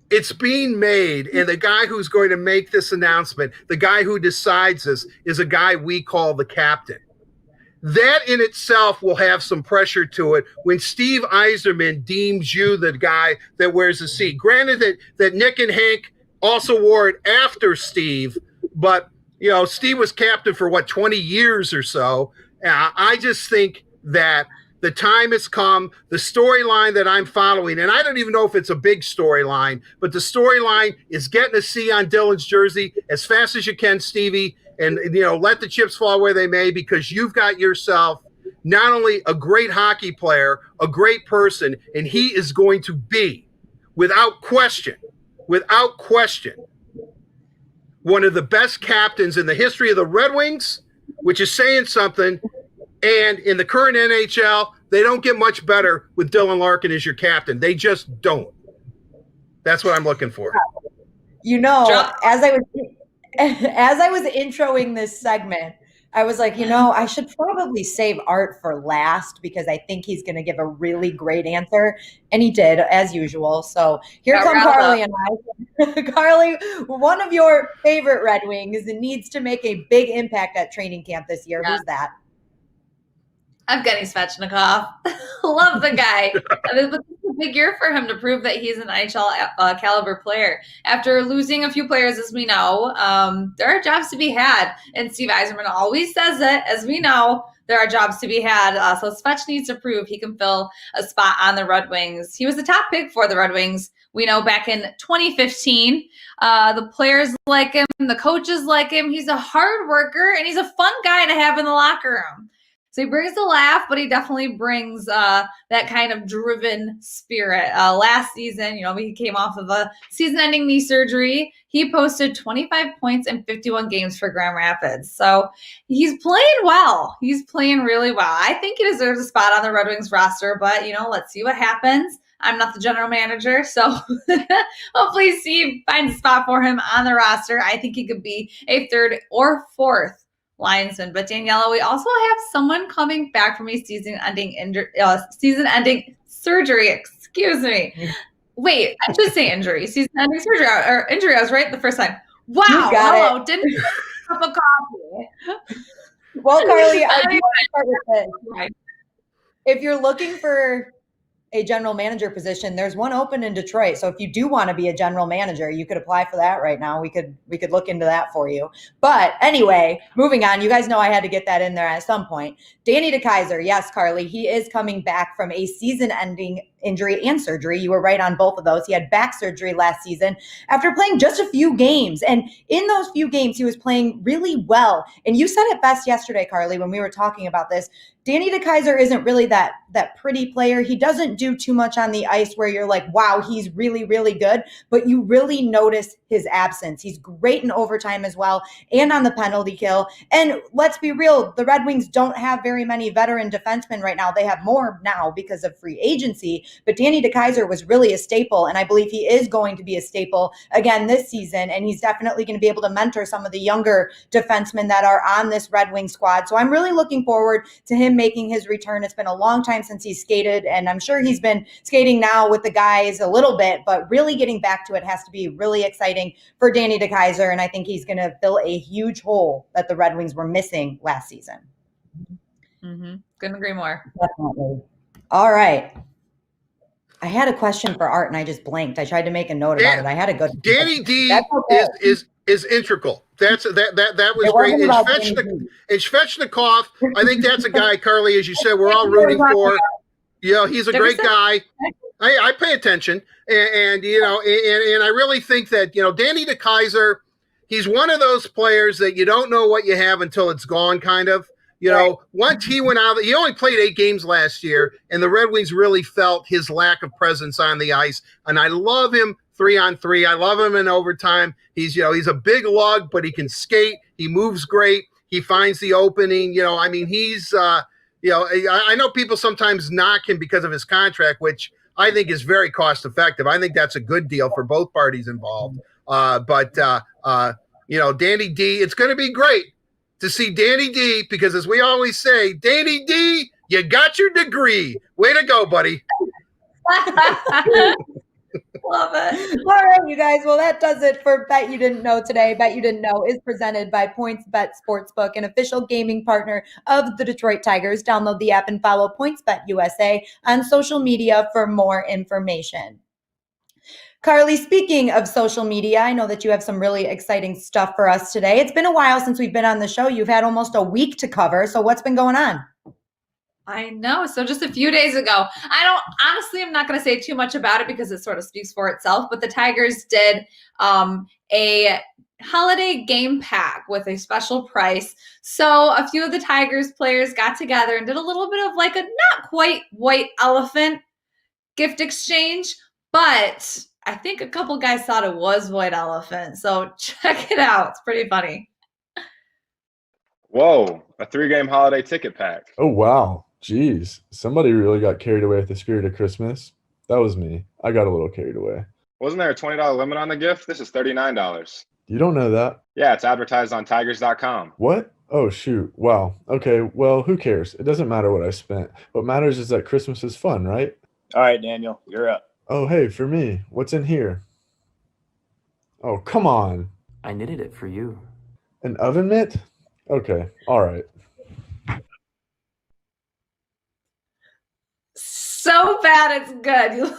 it's being made, and the guy who's going to make this announcement, the guy who decides this, is a guy we call the captain. That in itself will have some pressure to it when Steve Yzerman deems you the guy that wears the C. Granted that Nick and Hank also wore it after Steve, but Steve was captain for 20 years or so. I just think that the time has come. The storyline that I'm following, and I don't even know if it's a big storyline, but the storyline is getting a C on Dylan's jersey as fast as you can, Stevie, and let the chips fall where they may, because you've got yourself not only a great hockey player, a great person, and he is going to be, without question, one of the best captains in the history of the Red Wings, which is saying something. And in the current NHL, they don't get much better with Dylan Larkin as your captain. They just don't. That's what I'm looking for. As I was introing this segment, I was like, I should probably save Art for last because I think he's going to give a really great answer. And he did, as usual. So here come Carly and I. Carly, one of your favorite Red Wings needs to make a big impact at training camp this year. Yeah. Who's that? Evgeny Svechnikov. Love the guy. It's a big year for him to prove that he's an NHL caliber player. After losing a few players, as we know, there are jobs to be had. And Steve Yzerman always says it, as we know, there are jobs to be had. So Svech needs to prove he can fill a spot on the Red Wings. He was the top pick for the Red Wings. We know back in 2015, the players like him, the coaches like him. He's a hard worker, and he's a fun guy to have in the locker room. So he brings a laugh, but he definitely brings that kind of driven spirit. Last season, he came off of a season-ending knee surgery. He posted 25 points in 51 games for Grand Rapids. So he's playing well. He's playing really well. I think he deserves a spot on the Red Wings roster, but, let's see what happens. I'm not the general manager, so hopefully Steve finds a spot for him on the roster. I think he could be a third or fourth linesman. But Daniela, we also have someone coming back from a season-ending surgery. Excuse me. Wait, I should say injury. Season-ending surgery or injury. I was right the first time. Wow. Hello. Didn't cup of coffee. Well, Carly, I do want to start with this. Right. If you're looking for a general manager position, there's one open in Detroit. So if you do want to be a general manager, you could apply for that right now. We could look into that for you. But anyway, moving on. You guys know I had to get that in there at some point. Danny DeKeyser, yes, Carly, he is coming back from a season-ending injury and surgery. You were right on both of those. He had back surgery last season after playing just a few games. And in those few games, he was playing really well. And you said it best yesterday, Carly, when we were talking about this. Danny DeKeyser isn't really that pretty player. He doesn't do too much on the ice where you're like, wow, he's really, really good. But you really notice his absence. He's great in overtime as well and on the penalty kill. And let's be real, the Red Wings don't have very many veteran defensemen right now. They have more now because of free agency. But Danny DeKeyser was really a staple, and I believe he is going to be a staple again this season. And he's definitely going to be able to mentor some of the younger defensemen that are on this Red Wing squad. So I'm really looking forward to him making his return. It's been a long time since he's skated, and I'm sure he's been skating now with the guys a little bit, but really getting back to it has to be really exciting for Danny DeKeyser, and I think he's going to fill a huge hole that the Red Wings were missing last season. Mm-hmm. Couldn't agree more. Definitely. All right. I had a question for Art, and I just blanked. I tried to make a note about it. I had a good. Danny D is integral. That was great. And Svechnikov, I think that's a guy, Carly, as you said, we're all rooting for. He's a great guy. I pay attention, and I really think that Danny DeKeyser, he's one of those players that you don't know what you have until it's gone, kind of. Once he went out, he only played 8 games last year, and the Red Wings really felt his lack of presence on the ice. And I love him 3-on-3. I love him in overtime. He's a big lug, but he can skate. He moves great. He finds the opening. He's I know people sometimes knock him because of his contract, which I think is very cost effective. I think that's a good deal for both parties involved. But Danny D, it's going to be great to see Danny D, because as we always say, Danny D, you got your degree. Way to go, buddy. Love it. All right, you guys. Well, that does it for Bet You Didn't Know today. Bet You Didn't Know is presented by PointsBet Sportsbook, an official gaming partner of the Detroit Tigers. Download the app and follow PointsBet USA on social media for more information. Carly, speaking of social media, I know that you have some really exciting stuff for us today. It's been a while since we've been on the show. You've had almost a week to cover. So what's been going on? I know. So just a few days ago, I'm not going to say too much about it because it sort of speaks for itself, but the Tigers did a holiday game pack with a special price. So a few of the Tigers players got together and did a little bit of like a not quite white elephant gift exchange, but I think a couple guys thought it was white elephant. So check it out. It's pretty funny. Whoa, a 3-game holiday ticket pack. Oh, wow. Jeez, somebody really got carried away with the spirit of Christmas. That was me. I got a little carried away. Wasn't there a $20 limit on the gift? This is $39. You don't know that? Yeah, it's advertised on Tigers.com. What? Oh, shoot. Wow. Okay. Well, who cares? It doesn't matter what I spent. What matters is that Christmas is fun, right? All right, Daniel, you're up. Oh, hey, for me. What's in here? Oh, come on. I knitted it for you. An oven mitt? Okay. All right. So bad it's good. You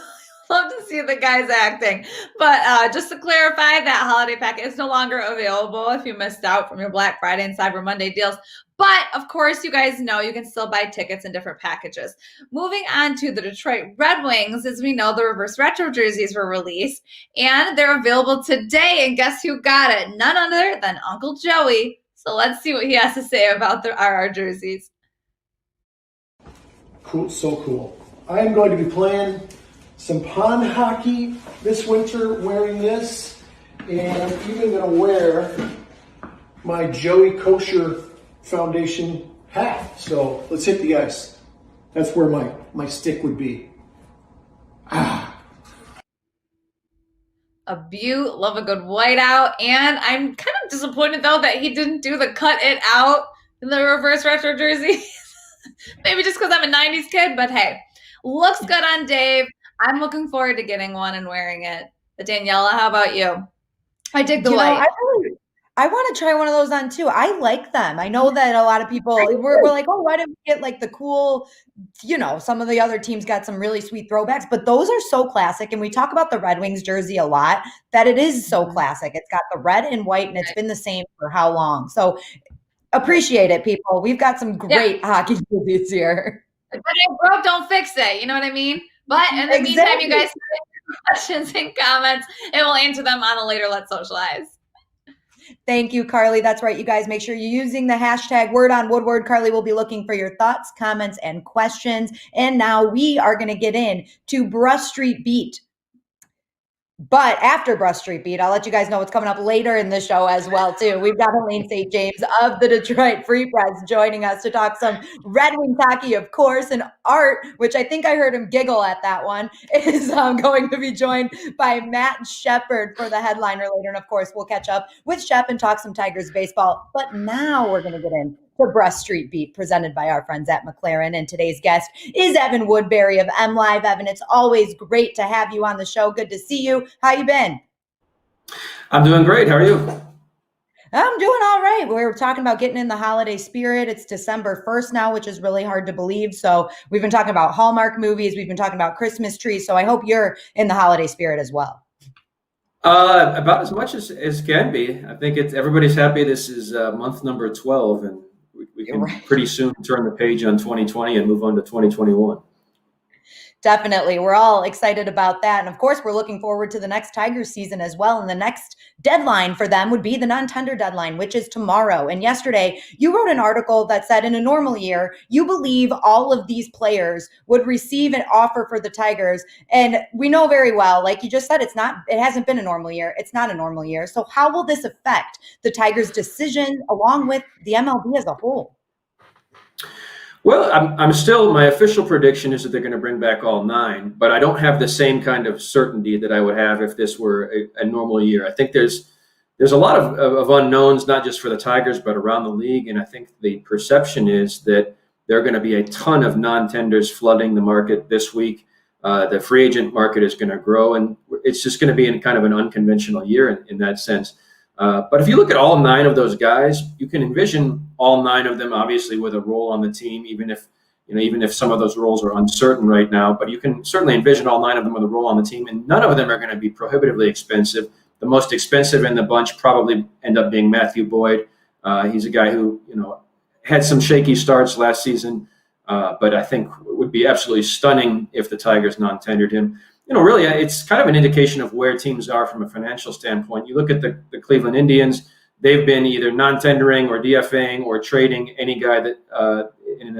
love to see the guys acting. But just to clarify, that holiday packet is no longer available if you missed out from your Black Friday and Cyber Monday deals. But of course, you guys know you can still buy tickets in different packages. Moving on to the Detroit Red Wings, as we know, the reverse retro jerseys were released and they're available today. And guess who got it? None other than Uncle Joey. So let's see what he has to say about the RR jerseys. Cool, so cool. I am going to be playing some pond hockey this winter wearing this, and I'm even going to wear my Joey Kosher Foundation hat. So let's hit the ice. That's where my stick would be. A beaut, love a good whiteout, and I'm kind of disappointed though that he didn't do the cut it out in the reverse retro jersey. Maybe just because I'm a 90s kid, but hey, looks good on Dave. I'm looking forward to getting one and wearing it. But Daniela, how about you? I dig the white. I want to try one of those on too. I like them. I know that a lot of people we're like, oh, why didn't we get like the cool, some of the other teams got some really sweet throwbacks, but those are so classic. And we talk about the Red Wings jersey a lot, that it is so classic. It's got the red and white, and it's been the same for how long? So appreciate it, people. We've got some great hockey jerseys here. If it broke, don't fix it. You know what I mean? But in the meantime, you guys have questions and comments, and we'll answer them on a later Let's Socialize. Thank you, Carly. That's right, you guys. Make sure you're using the hashtag Word on Woodward. Carly will be looking for your thoughts, comments, and questions. And now we are going to get in to Brush Street Beat. But after Brush Street Beat, I'll let you guys know what's coming up later in the show as well, too. We've got Elaine St. James of the Detroit Free Press joining us to talk some Red Wings hockey, of course, and Art, which I think I heard him giggle at that one, is going to be joined by Matt Shepard for the headliner later. And, of course, we'll catch up with Shep and talk some Tigers baseball. But now we're going to get in the Brush Street Beat presented by our friends at McLaren. And today's guest is Evan Woodbury of MLive. Evan, it's always great to have you on the show. Good to see you. How you been? I'm doing great. How are you? I'm doing all right. We're talking about getting in the holiday spirit. It's December 1st now, which is really hard to believe. So we've been talking about Hallmark movies. We've been talking about Christmas trees. So I hope you're in the holiday spirit as well. About as much as can be. I think everybody's happy. This is month number 12, and we can pretty soon turn the page on 2020 and move on to 2021. Definitely. We're all excited about that. And of course, we're looking forward to the next Tigers season as well. And the next deadline for them would be the non-tender deadline, which is tomorrow. And yesterday, you wrote an article that said in a normal year, you believe all of these players would receive an offer for the Tigers. And we know very well, like you just said, it hasn't been a normal year. It's not a normal year. So how will this affect the Tigers' decision along with the MLB as a whole? Well, I'm still, my official prediction is that they're going to bring back all 9, but I don't have the same kind of certainty that I would have if this were a normal year. I think there's a lot of unknowns, not just for the Tigers, but around the league. And I think the perception is that there are going to be a ton of non-tenders flooding the market this week. The free agent market is going to grow, and it's just going to be in kind of an unconventional year in that sense. But if you look at all 9 of those guys, you can envision all 9 of them obviously with a role on the team, even if some of those roles are uncertain right now. But you can certainly envision all 9 of them with a role on the team, and none of them are going to be prohibitively expensive. The most expensive in the bunch probably end up being Matthew Boyd. He's a guy who had some shaky starts last season, but I think would be absolutely stunning if the Tigers non-tendered him. Really, it's kind of an indication of where teams are from a financial standpoint. You look at the Cleveland Indians; they've been either non-tendering or DFAing or trading any guy that in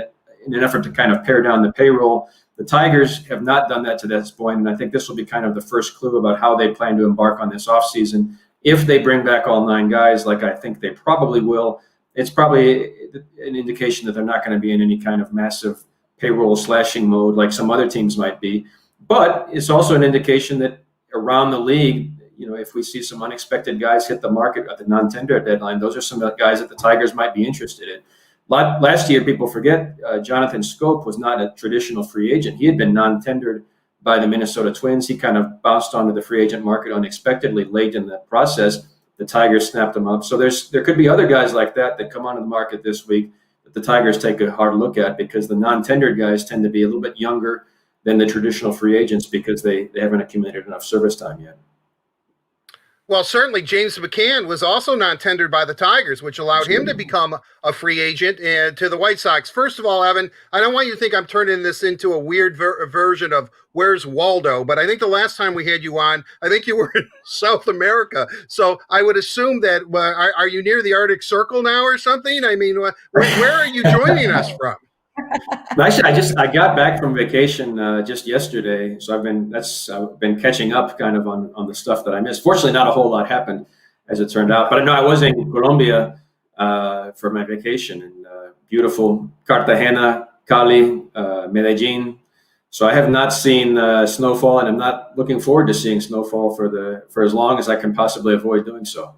an effort to kind of pare down the payroll. The Tigers have not done that to this point, and I think this will be kind of the first clue about how they plan to embark on this offseason. If they bring back all 9 guys, like I think they probably will, it's probably an indication that they're not going to be in any kind of massive payroll slashing mode like some other teams might be. But it's also an indication that around the league, if we see some unexpected guys hit the market at the non-tender deadline, those are some of the guys that the Tigers might be interested in. Last year, people forget, Jonathan Scope was not a traditional free agent. He had been non-tendered by the Minnesota Twins. He kind of bounced onto the free agent market unexpectedly late in the process. The Tigers snapped him up. So there could be other guys like that come onto the market this week that the Tigers take a hard look at, because the non-tendered guys tend to be a little bit younger than the traditional free agents because they haven't accumulated enough service time yet. Well, certainly James McCann was also non-tendered by the Tigers, which allowed him to become a free agent to the White Sox. First of all, Evan, I don't want you to think I'm turning this into a weird version of Where's Waldo, but I think the last time we had you on, I think you were in South America. So I would assume that, are you near the Arctic Circle now or something? I mean, where are you joining us from? Actually, I got back from vacation just yesterday, so I've been catching up kind of on the stuff that I missed. Fortunately, not a whole lot happened, as it turned out. But I know I was in Colombia for my vacation in beautiful Cartagena, Cali, Medellin. So I have not seen snowfall, and I'm not looking forward to seeing snowfall for as long as I can possibly avoid doing so.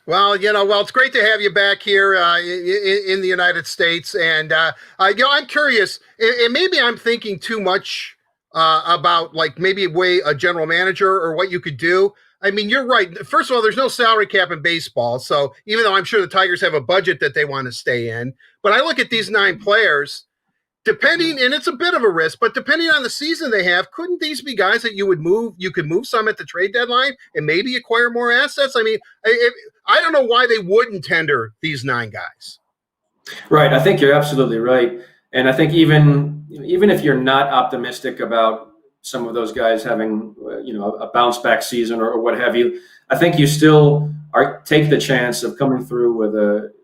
Well, it's great to have you back here in the United States, and I'm curious, and maybe I'm thinking too much about like maybe a general manager or what you could do. I mean, you're right. First of all, there's no salary cap in baseball, so even though I'm sure the Tigers have a budget that they want to stay in, but I look at these 9 players. Depending, and it's a bit of a risk, but depending on the season they have, couldn't these be guys that you could move some at the trade deadline and maybe acquire more assets? I mean, I don't know why they wouldn't tender these 9 guys. Right. I think you're absolutely right. And I think even if you're not optimistic about some of those guys having, a bounce back season or what have you, I think you still take the chance of coming through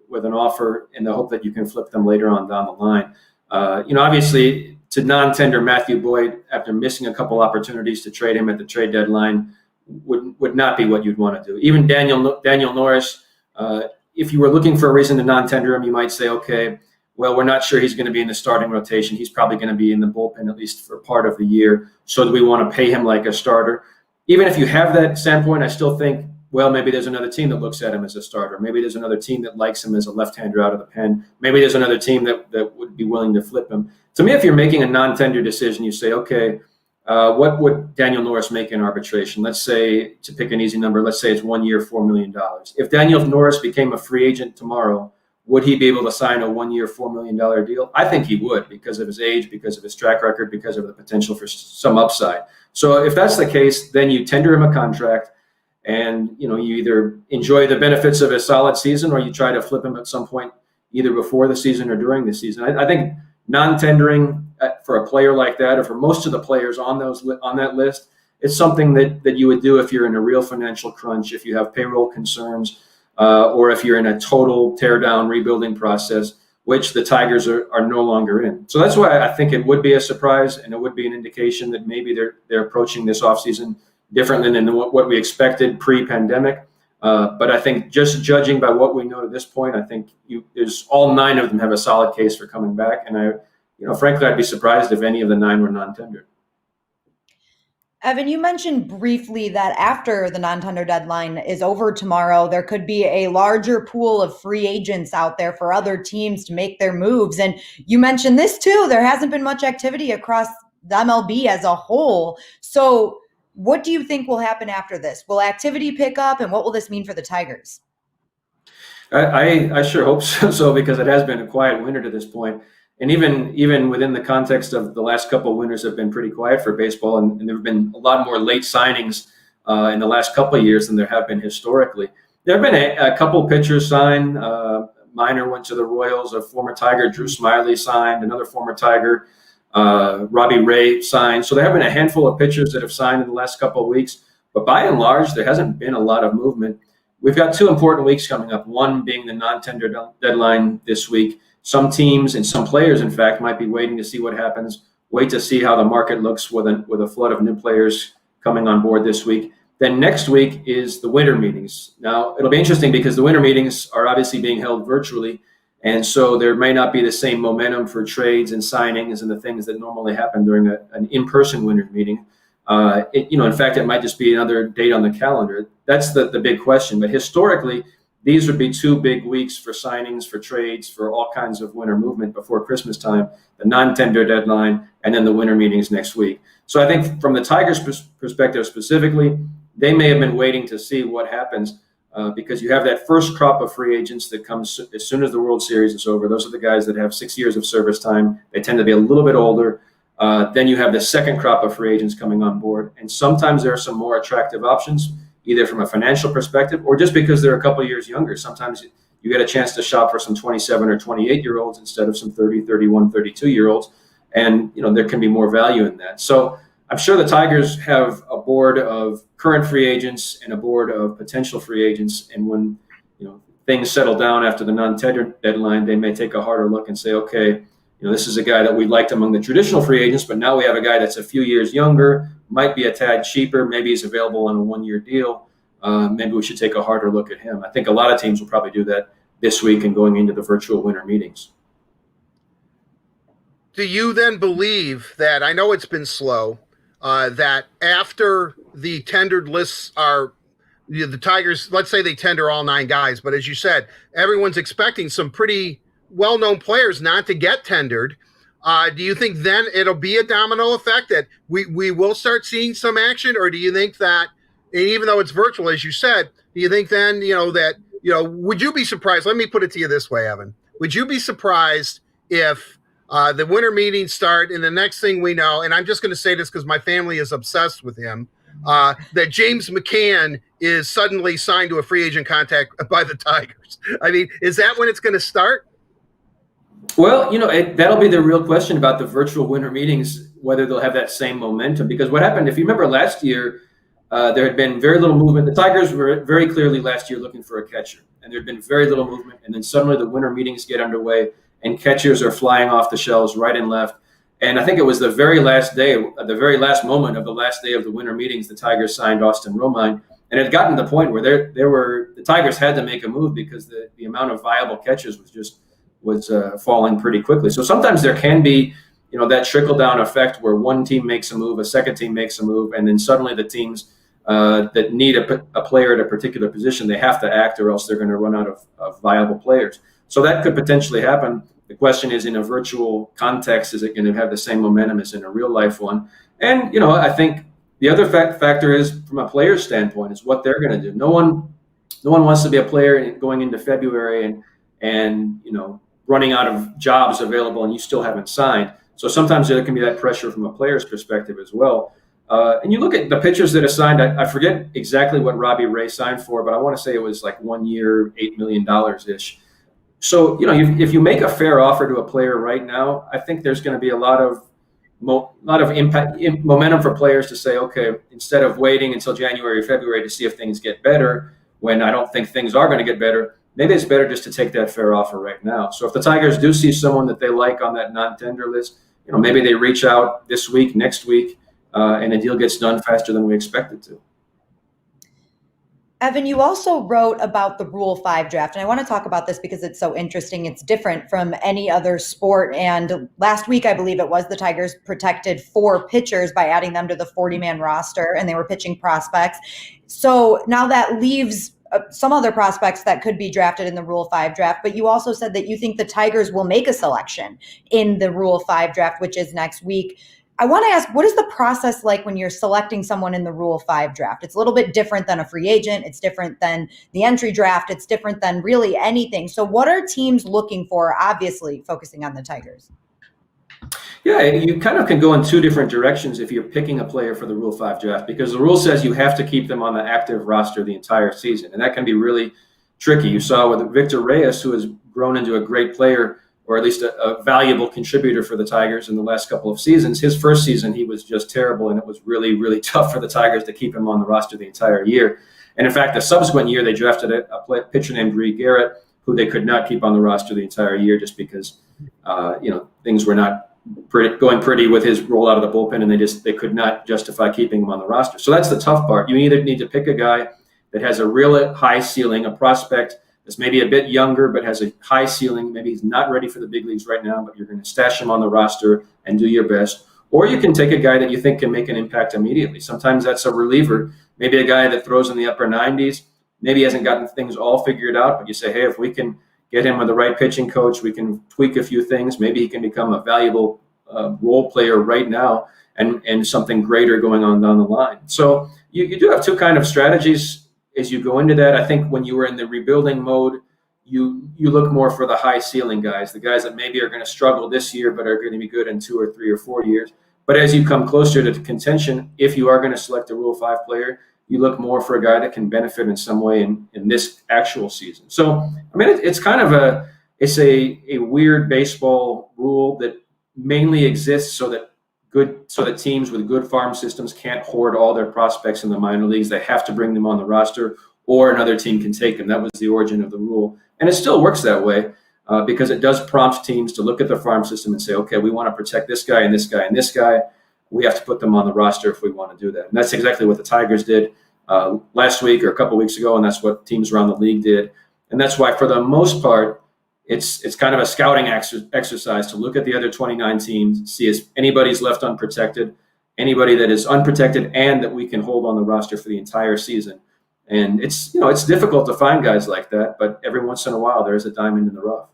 with an offer in the hope that you can flip them later on down the line. Obviously, to non-tender Matthew Boyd after missing a couple opportunities to trade him at the trade deadline would not be what you'd want to do. Even Daniel Norris, if you were looking for a reason to non-tender him, you might say, okay, well, we're not sure he's going to be in the starting rotation. He's probably going to be in the bullpen at least for part of the year. So do we want to pay him like a starter? Even if you have that standpoint, I still think, well, maybe there's another team that looks at him as a starter. Maybe there's another team that likes him as a left-hander out of the pen. Maybe there's another team that would be willing to flip him. To me, if you're making a non-tender decision, you say, okay, what would Daniel Norris make in arbitration? Let's say, to pick an easy number, let's say it's 1 year, $4 million. If Daniel Norris became a free agent tomorrow, would he be able to sign a 1 year, $4 million deal? I think he would, because of his age, because of his track record, because of the potential for some upside. So if that's the case, then you tender him a contract, and you either enjoy the benefits of a solid season or you try to flip him at some point, either before the season or during the season. I think non-tendering for a player like that, or for most of the players on that list, it's something that you would do if you're in a real financial crunch, if you have payroll concerns, or if you're in a total tear-down rebuilding process, which the Tigers are no longer in. So that's why I think it would be a surprise, and it would be an indication that maybe they're approaching this offseason differently than what we expected pre-pandemic. But I think just judging by what we know to this point, I think all 9 of them have a solid case for coming back. And frankly, I'd be surprised if any of the 9 were non-tendered. Evan, you mentioned briefly that after the non-tender deadline is over tomorrow, there could be a larger pool of free agents out there for other teams to make their moves. And you mentioned this too, there hasn't been much activity across the MLB as a whole. So what do you think will happen after this? Will activity pick up, and what will this mean for the Tigers? I sure hope so, because it has been a quiet winter to this point. And even within the context of the last couple of winters have been pretty quiet for baseball, and there have been a lot more late signings in the last couple of years than there have been historically. There have been a couple pitchers signed. Minor went to the Royals. A former Tiger, Drew Smiley, signed. Another former Tiger, Robbie Ray, signed. So there have been a handful of pitchers that have signed in the last couple of weeks. But by and large, there hasn't been a lot of movement. We've got 2 important weeks coming up, one being the non-tender deadline this week. Some teams and some players, in fact, might be waiting to see what happens, wait to see how the market looks with a flood of new players coming on board this week. Then next week is the winter meetings. Now, it'll be interesting because the winter meetings are obviously being held virtually, and so there may not be the same momentum for trades and signings and the things that normally happen during an in-person winter meeting. In fact, it might just be another date on the calendar. That's the big question. But historically, these would be 2 big weeks for signings, for trades, for all kinds of winter movement before Christmas time, the non-tender deadline, and then the winter meetings next week. So I think from the Tigers' perspective specifically, they may have been waiting to see what happens because you have that first crop of free agents that comes as soon as the World Series is over. Those are the guys that have 6 years of service time. They tend to be a little bit older. Then you have the second crop of free agents coming on board. And sometimes there are some more attractive options, either from a financial perspective or just because they're a couple of years younger. Sometimes you get a chance to shop for some 27 or 28-year-olds instead of some 30, 31, 32-year-olds. And, there can be more value in that. So I'm sure the Tigers have a board of current free agents and a board of potential free agents. And when, things settle down after the non-tender deadline, they may take a harder look and say, okay, this is a guy that we liked among the traditional free agents, but now we have a guy that's a few years younger, might be a tad cheaper, maybe he's available on a 1-year deal. Maybe we should take a harder look at him. I think a lot of teams will probably do that this week and going into the virtual winter meetings. Do you then believe that, I know it's been slow, that after the tendered lists are, the Tigers, let's say they tender all 9 guys, but as you said, everyone's expecting some pretty well-known players not to get tendered. Do you think then it'll be a domino effect that we will start seeing some action? Or do you think that, even though it's virtual, as you said, do you think then, would you be surprised? Let me put it to you this way, Evan. Would you be surprised if the winter meetings start and the next thing we know, and I'm just going to say this because my family is obsessed with him, that James McCann is suddenly signed to a free agent contract by the Tigers? I mean, is that when it's going to start? Well, that'll be the real question about the virtual winter meetings, whether they'll have that same momentum. Because what happened, if you remember last year, there had been very little movement. The Tigers were very clearly last year looking for a catcher, and there had been very little movement. And then suddenly the winter meetings get underway, and catchers are flying off the shelves right and left. And I think it was the very last day, the very last moment of the last day of the winter meetings, the Tigers signed Austin Romine. And it had gotten to the point where the Tigers had to make a move because the amount of viable catchers was falling pretty quickly. So sometimes there can be, that trickle-down effect where one team makes a move, a second team makes a move, and then suddenly the teams that need a player at a particular position, they have to act or else they're going to run out of viable players. So that could potentially happen. The question is, in a virtual context, is it going to have the same momentum as in a real-life one? And, I think the other factor is, from a player's standpoint, is what they're going to do. No one wants to be a player going into February and running out of jobs available and you still haven't signed. So sometimes there can be that pressure from a player's perspective as well. And you look at the pitchers that are signed. I forget exactly what Robbie Ray signed for, but I want to say it was like 1 year, $8 million-ish. So, if you make a fair offer to a player right now, I think there's going to be a lot of impact, momentum for players to say, okay, instead of waiting until January or February to see if things get better, when I don't think things are going to get better, maybe it's better just to take that fair offer right now. So if the Tigers do see someone that they like on that non-tender list, maybe they reach out this week, next week, and a deal gets done faster than we expect it to. Evan, you also wrote about the Rule 5 draft, and I want to talk about this because it's so interesting. It's different from any other sport. And last week, I believe it was, the Tigers protected 4 pitchers by adding them to the 40-man roster, and they were pitching prospects. So now that leaves some other prospects that could be drafted in the Rule 5 draft, but you also said that you think the Tigers will make a selection in the Rule 5 draft, which is next week. I want to ask, what is the process like when you're selecting someone in the Rule 5 draft? It's a little bit different than a free agent. It's different than the entry draft. It's different than really anything. So what are teams looking for, obviously focusing on the Tigers? Yeah, you kind of can go in 2 different directions if you're picking a player for the Rule 5 draft, because the rule says you have to keep them on the active roster the entire season, and that can be really tricky. You saw with Victor Reyes, who has grown into a great player, or at least a valuable contributor for the Tigers in the last couple of seasons. His first season, he was just terrible, and it was really, really tough for the Tigers to keep him on the roster the entire year. And in fact, the subsequent year, they drafted a pitcher named Reyes Garrett, who they could not keep on the roster the entire year just because, things were not going pretty with his roll out of the bullpen, and they could not justify keeping him on the roster. So that's the tough part. You either need to pick a guy that has a real high ceiling, a prospect that's maybe a bit younger but has a high ceiling. Maybe he's not ready for the big leagues right now, but you're going to stash him on the roster and do your best. Or you can take a guy that you think can make an impact immediately. Sometimes that's a reliever, maybe a guy that throws in the upper 90s, maybe hasn't gotten things all figured out, but you say, hey, if we can get him with the right pitching coach, we can tweak a few things. Maybe he can become a valuable role player right now and something greater going on down the line. So you do have two kind of strategies as you go into that. I think when you were in the rebuilding mode, you look more for the high ceiling guys, the guys that maybe are going to struggle this year but are going to be good in 2 or 3 or 4 years. But as you come closer to contention, if you are going to select a Rule 5 player, you look more for a guy that can benefit in some way in this actual season. So, I mean, it's kind of a weird baseball rule that mainly exists so that teams with good farm systems can't hoard all their prospects in the minor leagues. They have to bring them on the roster, or another team can take them. That was the origin of the rule. And it still works that way because it does prompt teams to look at the farm system and say, okay, we want to protect this guy and this guy and this guy. We have to put them on the roster if we want to do that. And that's exactly what the Tigers did last week or a couple of weeks ago, and that's what teams around the league did. And that's why, for the most part, it's kind of a scouting exercise to look at the other 29 teams, see if anybody's left unprotected, anybody that is unprotected and that we can hold on the roster for the entire season. And it's difficult to find guys like that, but every once in a while there's a diamond in the rough.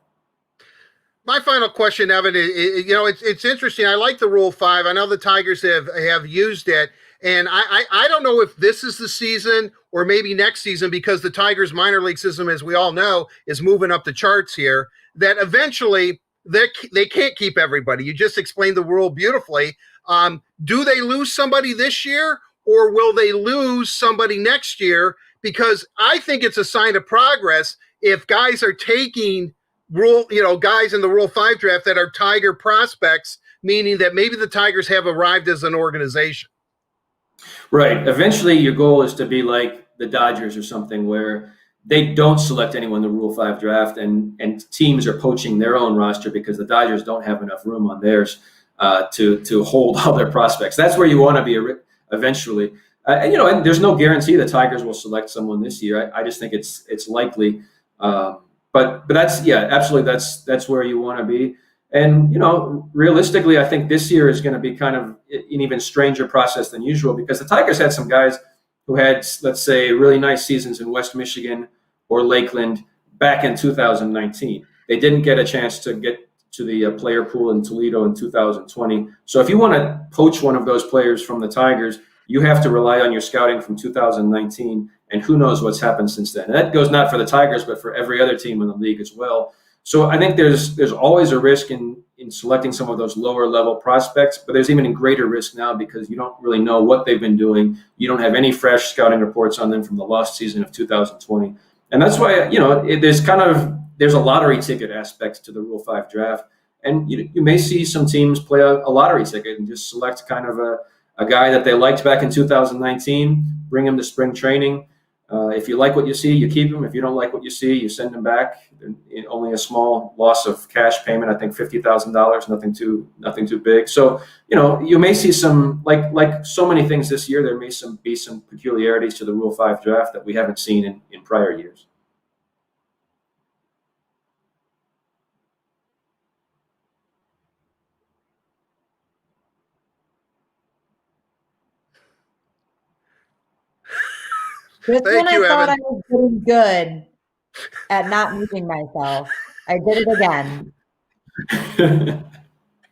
My final question, Evan, is, it's interesting. I like the Rule 5. I know the Tigers have used it, and I don't know if this is the season or maybe next season, because the Tigers minor league system, as we all know, is moving up the charts here, that eventually they can't keep everybody. You just explained the rule beautifully. Do they lose somebody this year, or will they lose somebody next year? Because I think it's a sign of progress if guys are taking guys in the Rule 5 draft that are Tiger prospects, meaning that maybe the Tigers have arrived as an organization. Right. Eventually, your goal is to be like the Dodgers or something, where they don't select anyone in the Rule 5 draft, and teams are poaching their own roster because the Dodgers don't have enough room on theirs to hold all their prospects. That's where you want to be eventually. And there's no guarantee the Tigers will select someone this year. I just think it's likely. But that's, absolutely, that's where you want to be. And, realistically, I think this year is going to be kind of an even stranger process than usual, because the Tigers had some guys who had, let's say, really nice seasons in West Michigan or Lakeland back in 2019. They didn't get a chance to get to the player pool in Toledo in 2020. So if you want to poach one of those players from the Tigers, you have to rely on your scouting from 2019, and who knows what's happened since then. And that goes not for the Tigers, but for every other team in the league as well. So I think there's always a risk in selecting some of those lower level prospects, but there's even a greater risk now because you don't really know what they've been doing. You don't have any fresh scouting reports on them from the lost season of 2020. And that's why, there's a lottery ticket aspect to the Rule 5 draft. And you may see some teams play a lottery ticket and just select kind of a guy that they liked back in 2019, bring him to spring training. If you like what you see, you keep him. If you don't like what you see, you send him back. Only a small loss of cash payment, I think $50,000, nothing too big. So, you may see some, like so many things this year, there may be some peculiarities to the Rule 5 draft that we haven't seen in prior years. Just Thank when you, I thought Evan. I was doing good at not muting myself, I did it again.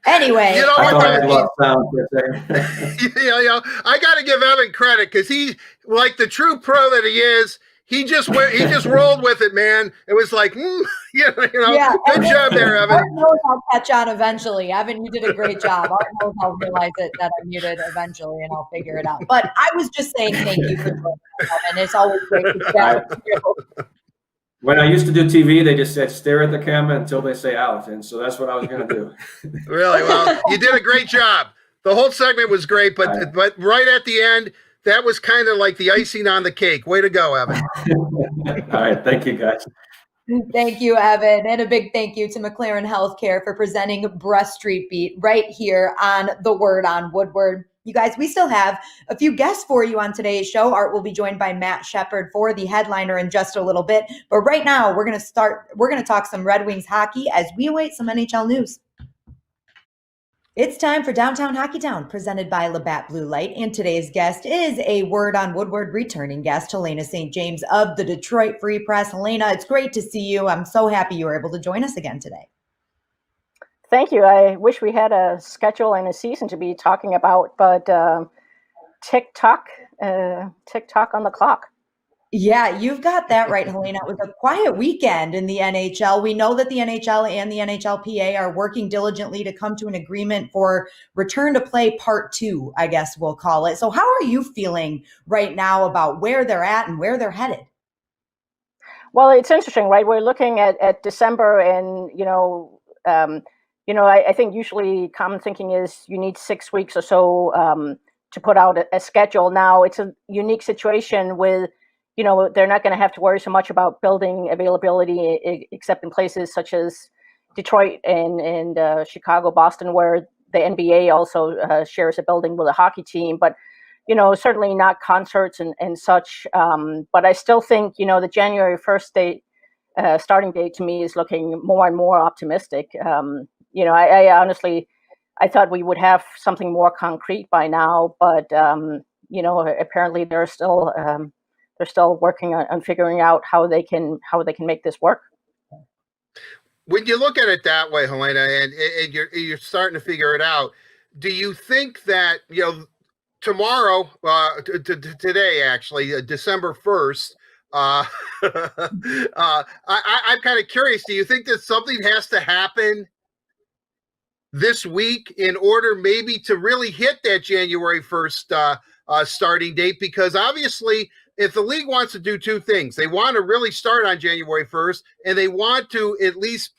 Anyway, I thought I had lost sound for a second. I got to give Evan credit because he, like the true pro that he is, he just rolled with it, man. It was like, good job there, Evan. Art knows I'll catch on eventually. Evan, you did a great job. Art knows I'll realize that I'm muted eventually, and I'll figure it out. But I was just saying thank you for joining us, Evan. It's always great to chat with you. When I used to do TV, they just said stare at the camera until they say out, and so that's what I was going to do. Really? Well, you did a great job. The whole segment was great, but right at the end, that was kind of like the icing on the cake. Way to go, Evan. All right. Thank you, guys. Thank you, Evan. And a big thank you to McLaren Healthcare for presenting Breast Street Beat right here on The Word on Woodward. You guys, we still have a few guests for you on today's show. Art will be joined by Matt Shepard for the headliner in just a little bit. But right now, we're going to talk some Red Wings hockey as we await some NHL news. It's time for Downtown Hockey Town, presented by Labatt Blue Light, and today's guest is a Word on Woodward returning guest, Helena St. James of the Detroit Free Press. Helena, it's great to see you. I'm so happy you were able to join us again today. Thank you. I wish we had a schedule and a season to be talking about, but tick-tock on the clock. Yeah, you've got that right, Helena. It was a quiet weekend in the NHL. We know that the NHL and the NHLPA are working diligently to come to an agreement for return to play part 2, I guess we'll call it. So how are you feeling right now about where they're at and where they're headed? Well, it's interesting, right? We're looking at December, and I think usually common thinking is you need 6 weeks or so to put out a schedule. Now it's a unique situation with, they're not going to have to worry so much about building availability, except in places such as Detroit and Chicago, Boston, where the NBA also shares a building with a hockey team. But certainly not concerts and such. But I still think, the January 1st date, starting date to me is looking more and more optimistic. I honestly, I thought we would have something more concrete by now, but apparently they're still working on figuring out how they can make this work. When you look at it that way, Helena, and you're starting to figure it out, do you think that tomorrow, today actually, December 1st, I'm kind of curious. Do you think that something has to happen this week in order maybe to really hit that January 1st starting date? Because obviously, if the league wants to do two things, they want to really start on January 1st, and they want to at least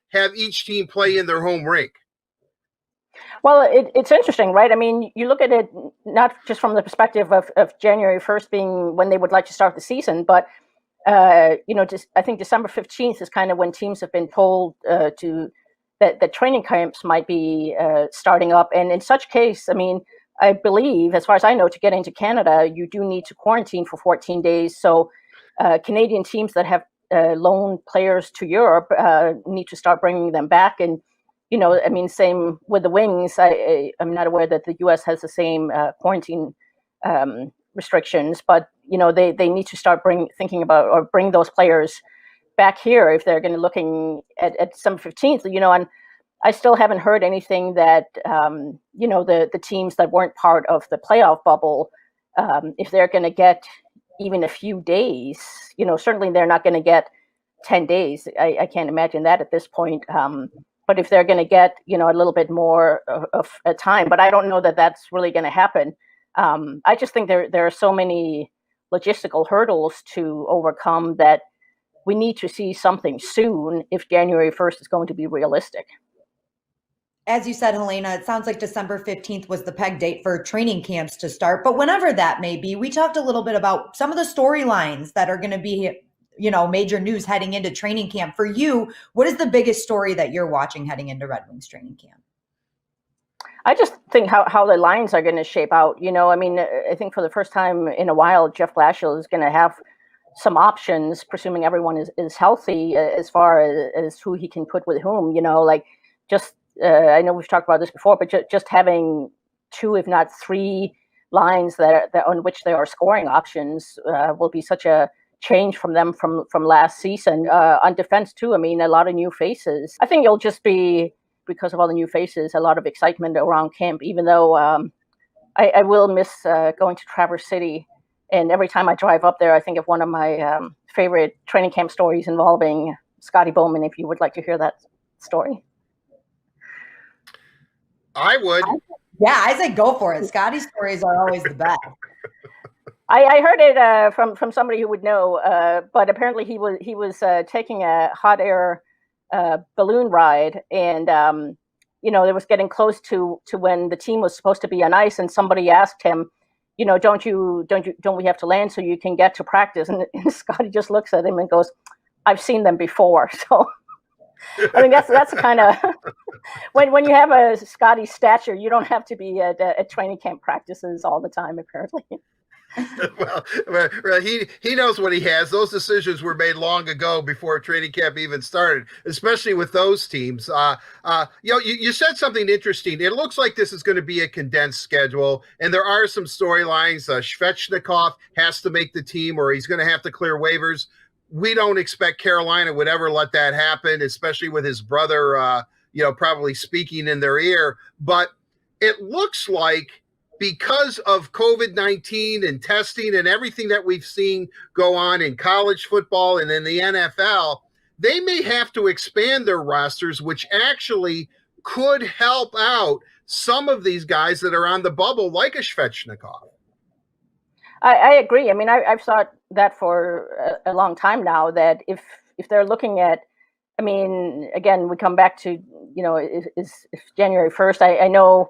have each team play in their home rink. Well, it's interesting, right? I mean, you look at it not just from the perspective of January 1st being when they would like to start the season, but I think December 15th is kind of when teams have been told that training camps might be starting up. And in such case, I mean, I believe, as far as I know, to get into Canada, you do need to quarantine for 14 days. So Canadian teams that have loaned players to Europe need to start bringing them back. And, same with the Wings. I'm not aware that the U.S. has the same quarantine restrictions, but, they need to start thinking about or bring those players back here if they're going to looking at December 15th, and I still haven't heard anything that, the teams that weren't part of the playoff bubble, if they're going to get even a few days, certainly they're not going to get 10 days. I can't imagine that at this point. But if they're going to get, a little bit more of a time, but I don't know that that's really going to happen. I just think there are so many logistical hurdles to overcome that we need to see something soon if January 1st is going to be realistic. As you said, Helena, it sounds like December 15th was the peg date for training camps to start. But whenever that may be, we talked a little bit about some of the storylines that are going to be, major news heading into training camp. For you, what is the biggest story that you're watching heading into Red Wings training camp? I just think how the lines are going to shape out. I think for the first time in a while, Jeff Blashill is going to have some options, presuming everyone is healthy, as far as who he can put with whom, I know we've talked about this before, but just having 2, if not 3 lines that on which there are scoring options will be such a change from them from last season. On defense too, a lot of new faces. I think it'll just be, because of all the new faces, a lot of excitement around camp, even though I will miss going to Traverse City. And every time I drive up there, I think of one of my favorite training camp stories involving Scotty Bowman, if you would like to hear that story. I would. Yeah, I say go for it. Scotty's stories are always the best. I heard it from somebody who would know, but apparently he was taking a hot air balloon ride, and it was getting close to when the team was supposed to be on ice, and somebody asked him, don't we have to land so you can get to practice? And Scotty just looks at him and goes, "I've seen them before." So I think that's kind of when you have a Scotty stature, you don't have to be at training camp practices all the time, apparently. well, he knows what he has. Those decisions were made long ago before training camp even started, especially with those teams. You said something interesting. It looks like this is going to be a condensed schedule, and there are some storylines. Svechnikov has to make the team, or he's going to have to clear waivers. We don't expect Carolina would ever let that happen, especially with his brother, probably speaking in their ear. But it looks like, because of COVID-19 and testing and everything that we've seen go on in college football and in the NFL, they may have to expand their rosters, which actually could help out some of these guys that are on the bubble, like a Svechnikov. I agree. I mean, I've thought that for a long time now, that if they're looking at, I mean, again, we come back to, is January 1st. I know,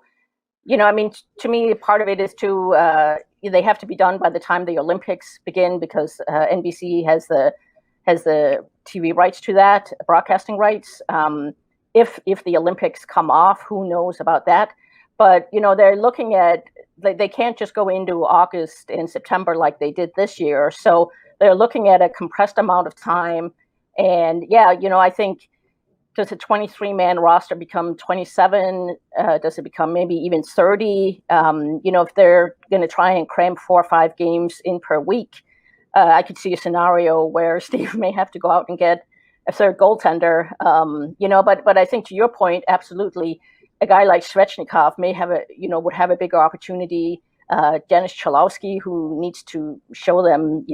I mean, to me, part of it is they have to be done by the time the Olympics begin, because NBC has the TV rights to that, broadcasting rights. If the Olympics come off, who knows about that? But, they're looking at, they can't just go into August and September like they did this year. So they're looking at a compressed amount of time. And I think, does a 23-man roster become 27? Does it become maybe even 30? If they're going to try and cram 4 or 5 games in per week, I could see a scenario where Steve may have to go out and get a third goaltender. But I think, to your point, absolutely, a guy like Svechnikov may have would have a bigger opportunity. Dennis Cholowski, who needs to show them,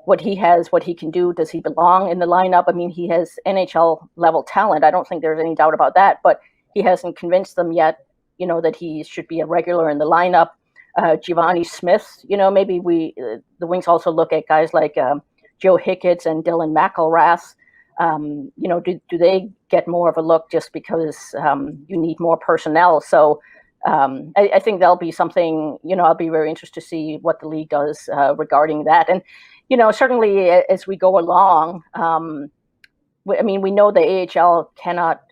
what he has, what he can do. Does he belong in the lineup? I mean, he has NHL level talent. I don't think there's any doubt about that, but he hasn't convinced them yet, that he should be a regular in the lineup. Giovanni Smith, maybe the Wings also look at guys like Joe Hicketts and Dylan McElrath. Do they get more of a look just because you need more personnel? So I think there'll be something, I'll be very interested to see what the league does regarding that. And, certainly as we go along, we know the AHL cannot,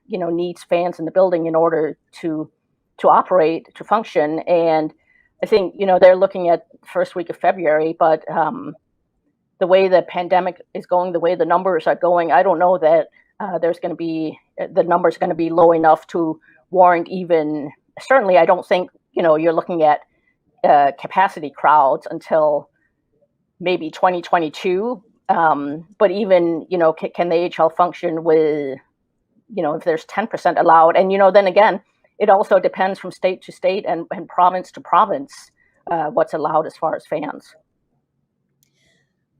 needs fans in the building in order to operate, to function. And I think, they're looking at the first week of February, but the way the pandemic is going, the way the numbers are going, I don't know that the numbers going to be low enough to warrant even, certainly I don't think, you're looking at capacity crowds until maybe 2022. But even, can the AHL function with, if there's 10% allowed? And, then again, it also depends from state to state and province to province, what's allowed as far as fans.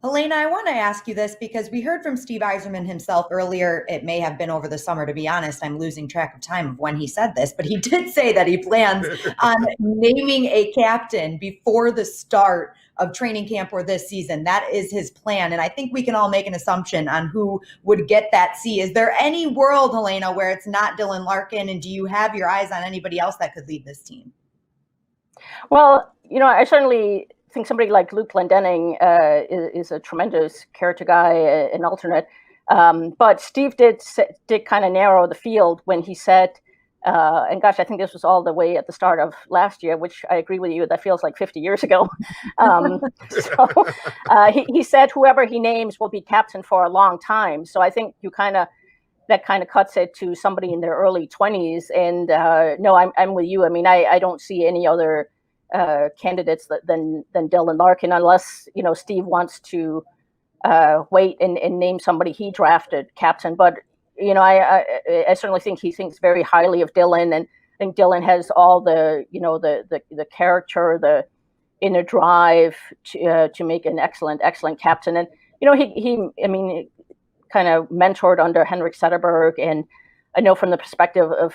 Helena, I want to ask you this because we heard from Steve Yzerman himself earlier. It may have been over the summer, to be honest. I'm losing track of time of when he said this, but he did say that he plans on naming a captain before the start of training camp or this season. That is his plan. And I think we can all make an assumption on who would get that C. Is there any world, Helena, where it's not Dylan Larkin? And do you have your eyes on anybody else that could lead this team? Well, I certainly think somebody like Luke Glendening is a tremendous character guy, an alternate. But Steve did kind of narrow the field when he said, and gosh, I think this was all the way at the start of last year, which I agree with you, that feels like 50 years ago. He said whoever he names will be captain for a long time. So I think that kind of cuts it to somebody in their early 20s. And no, I'm with you. I mean, I don't see any other candidates than Dylan Larkin, unless Steve wants to wait and name somebody he drafted captain. But I certainly think he thinks very highly of Dylan, and I think Dylan has all the the character, the inner drive to make an excellent captain. And he kind of mentored under Henrik Zetterberg, and I know from the perspective of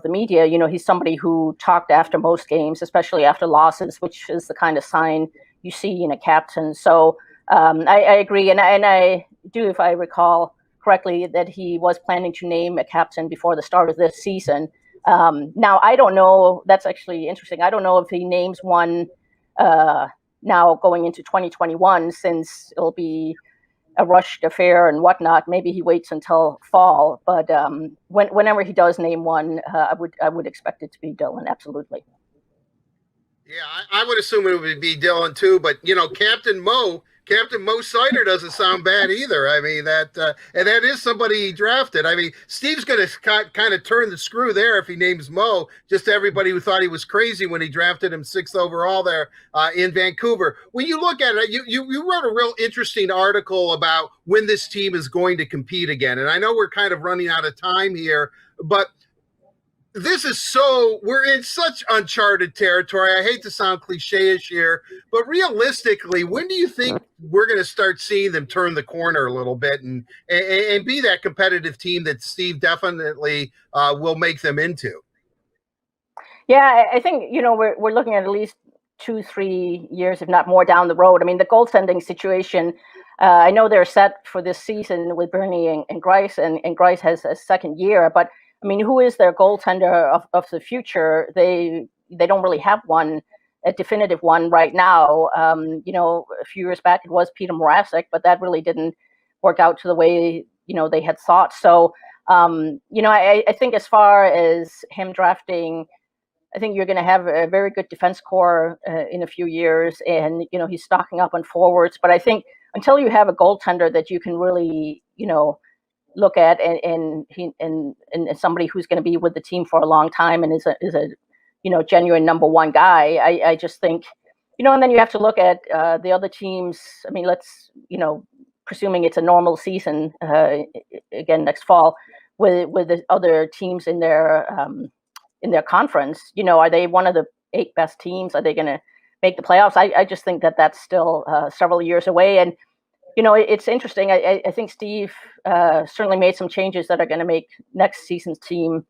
the media, he's somebody who talked after most games, especially after losses, which is the kind of sign you see in a captain. So I agree. And I do, if I recall correctly, that he was planning to name a captain before the start of this season. Now, I don't know. That's actually interesting. I don't know if he names one now going into 2021, since it'll be a rushed affair and whatnot. Maybe he waits until fall, but whenever he does name one, I would expect it to be Dylan. Absolutely. Yeah, I would assume it would be Dylan too, but Captain Mo Sider doesn't sound bad either. I mean and that is somebody he drafted. I mean, Steve's going to kind of turn the screw there if he names Mo. Just to everybody who thought he was crazy when he drafted him 6th overall there in Vancouver. When you look at it, you wrote a real interesting article about when this team is going to compete again. And I know we're kind of running out of time here, but we're in such uncharted territory. I hate to sound cliche-ish here, but realistically, when do you think we're going to start seeing them turn the corner a little bit and be that competitive team that Steve definitely will make them into? Yeah, I think, we're looking at least 2-3 years, if not more, down the road. I mean, the goaltending situation, I know they're set for this season with Bernie and Greiss, and Greiss has a second year, but I mean, who is their goaltender of the future? They don't really have a definitive one right now. A few years back it was Peter Mrazek, but that really didn't work out to the way they had thought. So I think as far as him drafting, I think you're going to have a very good defense core in a few years, and he's stocking up on forwards. But I think until you have a goaltender that you can really look at and somebody who's going to be with the team for a long time and is a genuine number one guy, I just think and then you have to look at the other teams. I mean, let's presuming it's a normal season again next fall with the other teams in their conference. Are they one of the 8 best teams? Are they going to make the playoffs? I just think that that's still several years away. And it's interesting. I think Steve certainly made some changes that are going to make next season's team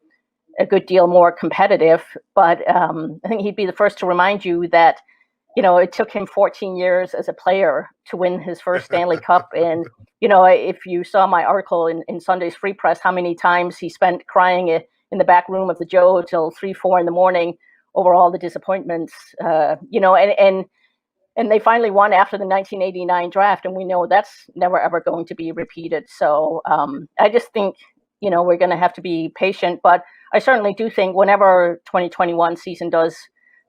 a good deal more competitive. But I think he'd be the first to remind you that, it took him 14 years as a player to win his first Stanley Cup. And, if you saw my article in Sunday's Free Press, how many times he spent crying in the back room of the Joe till 3-4 in the morning over all the disappointments, and they finally won after the 1989 draft, and we know that's never, ever going to be repeated. So I just think, we're going to have to be patient. But I certainly do think whenever 2021 season does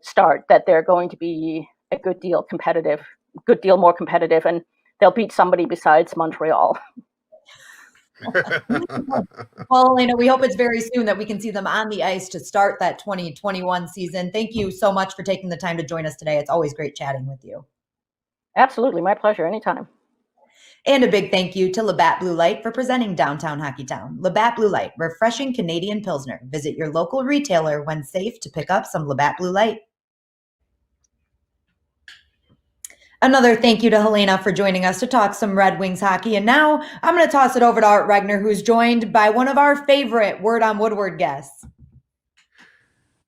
start, that they're going to be a good deal more competitive, and they'll beat somebody besides Montreal. Well, we hope it's very soon that we can see them on the ice to start that 2021 season. Thank you so much for taking the time to join us today. It's always great chatting with you. Absolutely. My pleasure. Anytime. And a big thank you to Labatt Blue Light for presenting Downtown Hockey Town. Labatt Blue Light, refreshing Canadian Pilsner. Visit your local retailer when safe to pick up some Labatt Blue Light. Another thank you to Helena for joining us to talk some Red Wings hockey. And now I'm going to toss it over to Art Regner, who's joined by one of our favorite Word on Woodward guests.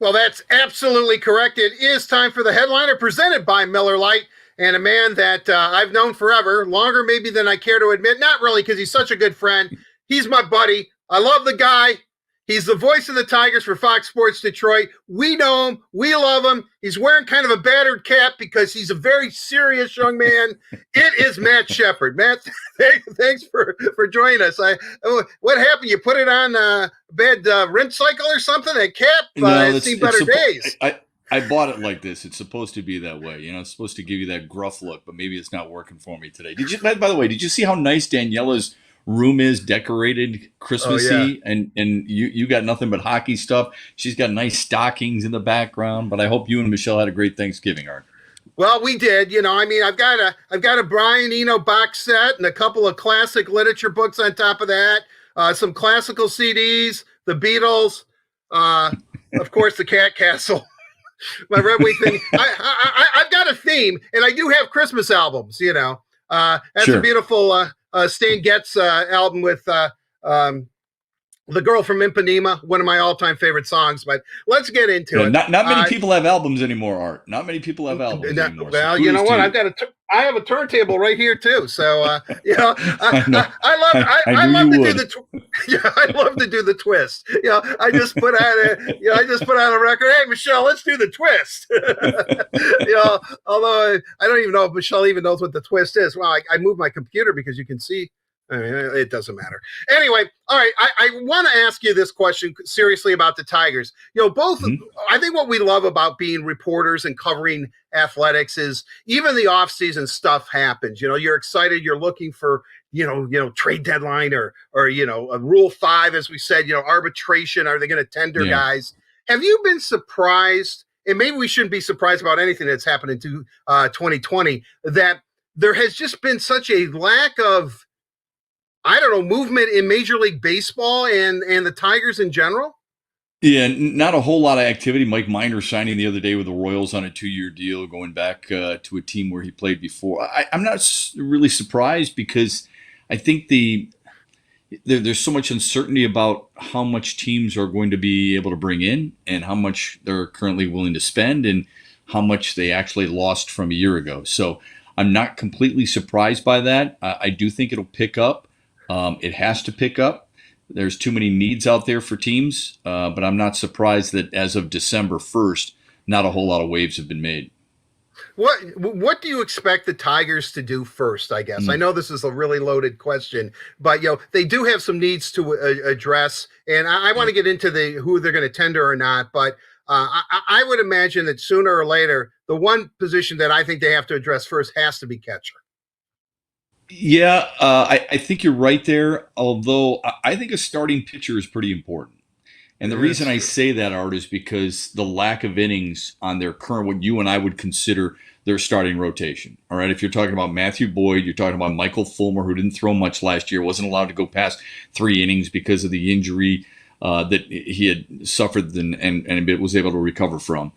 Well, that's absolutely correct. It is time for the headliner presented by Miller Lite, and a man that I've known forever, longer maybe than I care to admit. Not really, because he's such a good friend. He's my buddy. I love the guy. He's the voice of the Tigers for Fox Sports Detroit. We know him. We love him. He's wearing kind of a battered cap because he's a very serious young man. It is Matt Shepard. Matt, thanks for joining us. What happened? You put it on a bad rent cycle or something? That cap? It's seen better days. I bought it like this. It's supposed to be that way. It's supposed to give you that gruff look, but maybe it's not working for me today. By the way, did you see how nice Daniela's room is decorated Christmassy? Oh, yeah. And you got nothing but hockey stuff. She's got nice stockings in the background, but I hope you and Michelle had a great Thanksgiving, Art. Well, we did. I've got a Brian Eno box set and a couple of classic literature books on top of that. Some classical CDs, the Beatles, of course, the Cat Castle. My Red Wing thing. I've got a theme, and I do have Christmas albums. That's Sure. a beautiful Stan Getz album with The Girl from Ipanema, one of my all-time favorite songs. But let's get into it. Not many people have albums anymore, Art. Not many people have albums anymore. Well, so you know what? I I have a turntable right here too. So I love to do the twist. I just put out a record. Hey, Michelle, let's do the twist. Although I don't even know if Michelle even knows what the twist is. Well, I moved my computer because you can see I mean, it doesn't matter. Anyway, all right. I want to ask you this question seriously about the Tigers. Both. I think what we love about being reporters and covering athletics is even the off-season stuff happens. You're excited. You're looking for trade deadline or a Rule 5, as we said. Arbitration. Are they going to tender guys? Have you been surprised? And maybe we shouldn't be surprised about anything that's happened in 2020. That there has just been such a lack of, I don't know, movement in Major League Baseball and the Tigers in general? Yeah, not a whole lot of activity. Mike Minor signing the other day with the Royals on a 2-year deal, going back to a team where he played before. I'm not really surprised because I think there's so much uncertainty about how much teams are going to be able to bring in and how much they're currently willing to spend and how much they actually lost from a year ago. So I'm not completely surprised by that. I do think it'll pick up. It has to pick up. There's too many needs out there for teams, but I'm not surprised that as of December 1st, not a whole lot of waves have been made. What do you expect the Tigers to do first, I guess? I know this is a really loaded question, but they do have some needs to address, and I want to get into who they're going to tender or not, but I would imagine that sooner or later, the one position that I think they have to address first has to be catcher. Yeah, I think you're right there, although I think a starting pitcher is pretty important. And the reason I say that, Art, is because the lack of innings on their current, what you and I would consider their starting rotation. All right, if you're talking about Matthew Boyd, you're talking about Michael Fulmer, who didn't throw much last year, wasn't allowed to go past 3 innings because of the injury that he had suffered and was able to recover from.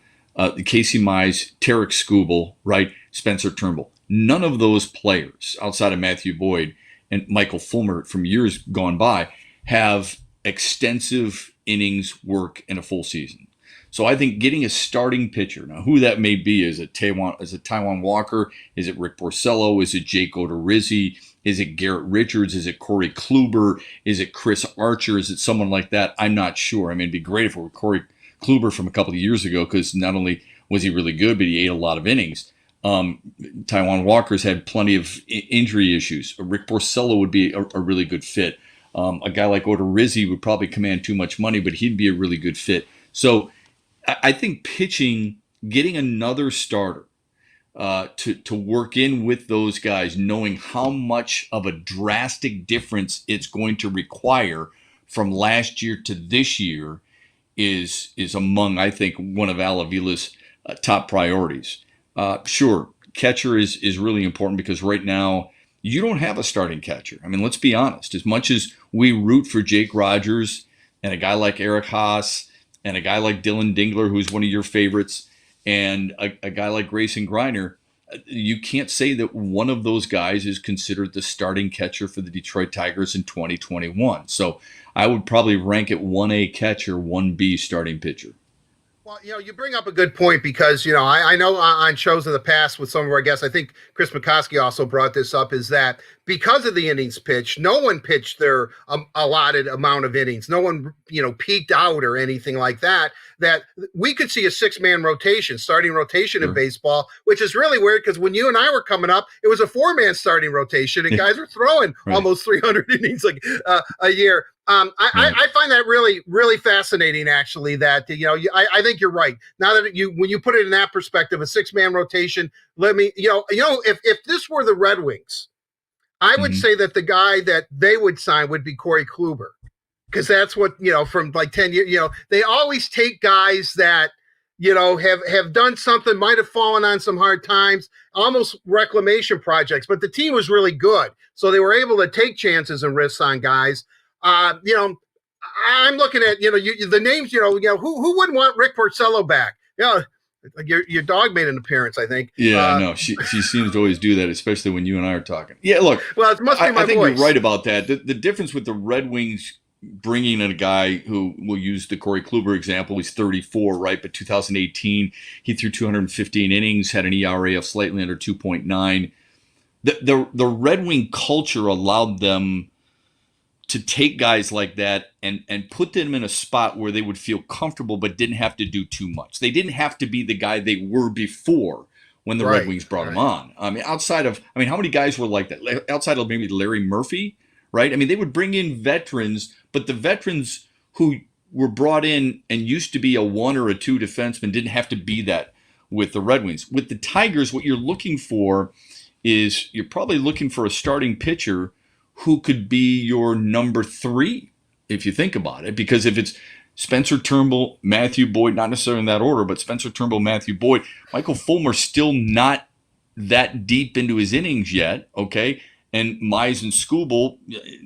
Casey Mize, Tarek Skubal, right, Spencer Turnbull. None of those players outside of Matthew Boyd and Michael Fulmer from years gone by have extensive innings work in a full season. So I think getting a starting pitcher, now who that may be, is it Taijuan Walker? Is it Rick Porcello? Is it Jake Odorizzi? Is it Garrett Richards? Is it Corey Kluber? Is it Chris Archer? Is it someone like that? I'm not sure. I mean, it'd be great if it were Corey Kluber from a couple of years ago, because not only was he really good, but he ate a lot of innings. Taijuan Walker's had plenty of injury issues. Rick Porcello would be a really good fit. A guy like Odorizzi would probably command too much money, but he'd be a really good fit. So I think pitching, getting another starter to work in with those guys, knowing how much of a drastic difference it's going to require from last year to this year is among, I think, one of Al Avila's top priorities. Sure, catcher is really important because right now you don't have a starting catcher. I mean, let's be honest. As much as we root for Jake Rogers and a guy like Eric Haas and a guy like Dylan Dingler, who's one of your favorites, and a guy like Grayson Griner, you can't say that one of those guys is considered the starting catcher for the Detroit Tigers in 2021. So I would probably rank it 1A catcher, 1B starting pitcher. Well, you bring up a good point because, I know on shows in the past with some of our guests, I think Chris McCoskey also brought this up, is that because of the innings pitch, no one pitched their allotted amount of innings. No one, peaked out or anything like that, that we could see a 6-man rotation, starting rotation in baseball, which is really weird because when you and I were coming up, it was a 4-man starting rotation and guys were throwing almost 300 innings a year. I find that really, really fascinating, actually, that, I think you're right. Now that when you put it in that perspective, a 6-man rotation, if this were the Red Wings, I would say that the guy that they would sign would be Corey Kluber, because that's what, from like 10 years, they always take guys that, have done something, might have fallen on some hard times, almost reclamation projects, but the team was really good. So they were able to take chances and risks on guys. I'm looking at, the names, who wouldn't want Rick Porcello back? Your dog made an appearance, I think. Yeah, I know. She seems to always do that, especially when you and I are talking. Yeah, look. Well, it must be my I think voice. You're right about that. The difference with the Red Wings bringing in a guy who, will use the Corey Kluber example, he's 34, right? But 2018, he threw 215 innings, had an ERA of slightly under 2.9. The Red Wing culture allowed them to take guys like that and put them in a spot where they would feel comfortable but didn't have to do too much. They didn't have to be the guy they were before when the Red Wings brought him on. How many guys were like that? Outside of maybe Larry Murphy, right? I mean, they would bring in veterans, but the veterans who were brought in and used to be a 1 or a 2 defenseman didn't have to be that with the Red Wings. With the Tigers, what you're looking for is you're probably looking for a starting pitcher who could be your number 3, if you think about it. Because if it's Spencer Turnbull, Matthew Boyd, not necessarily in that order, but Spencer Turnbull, Matthew Boyd, Michael Fulmer's still not that deep into his innings yet, okay? And Mize and Skubal,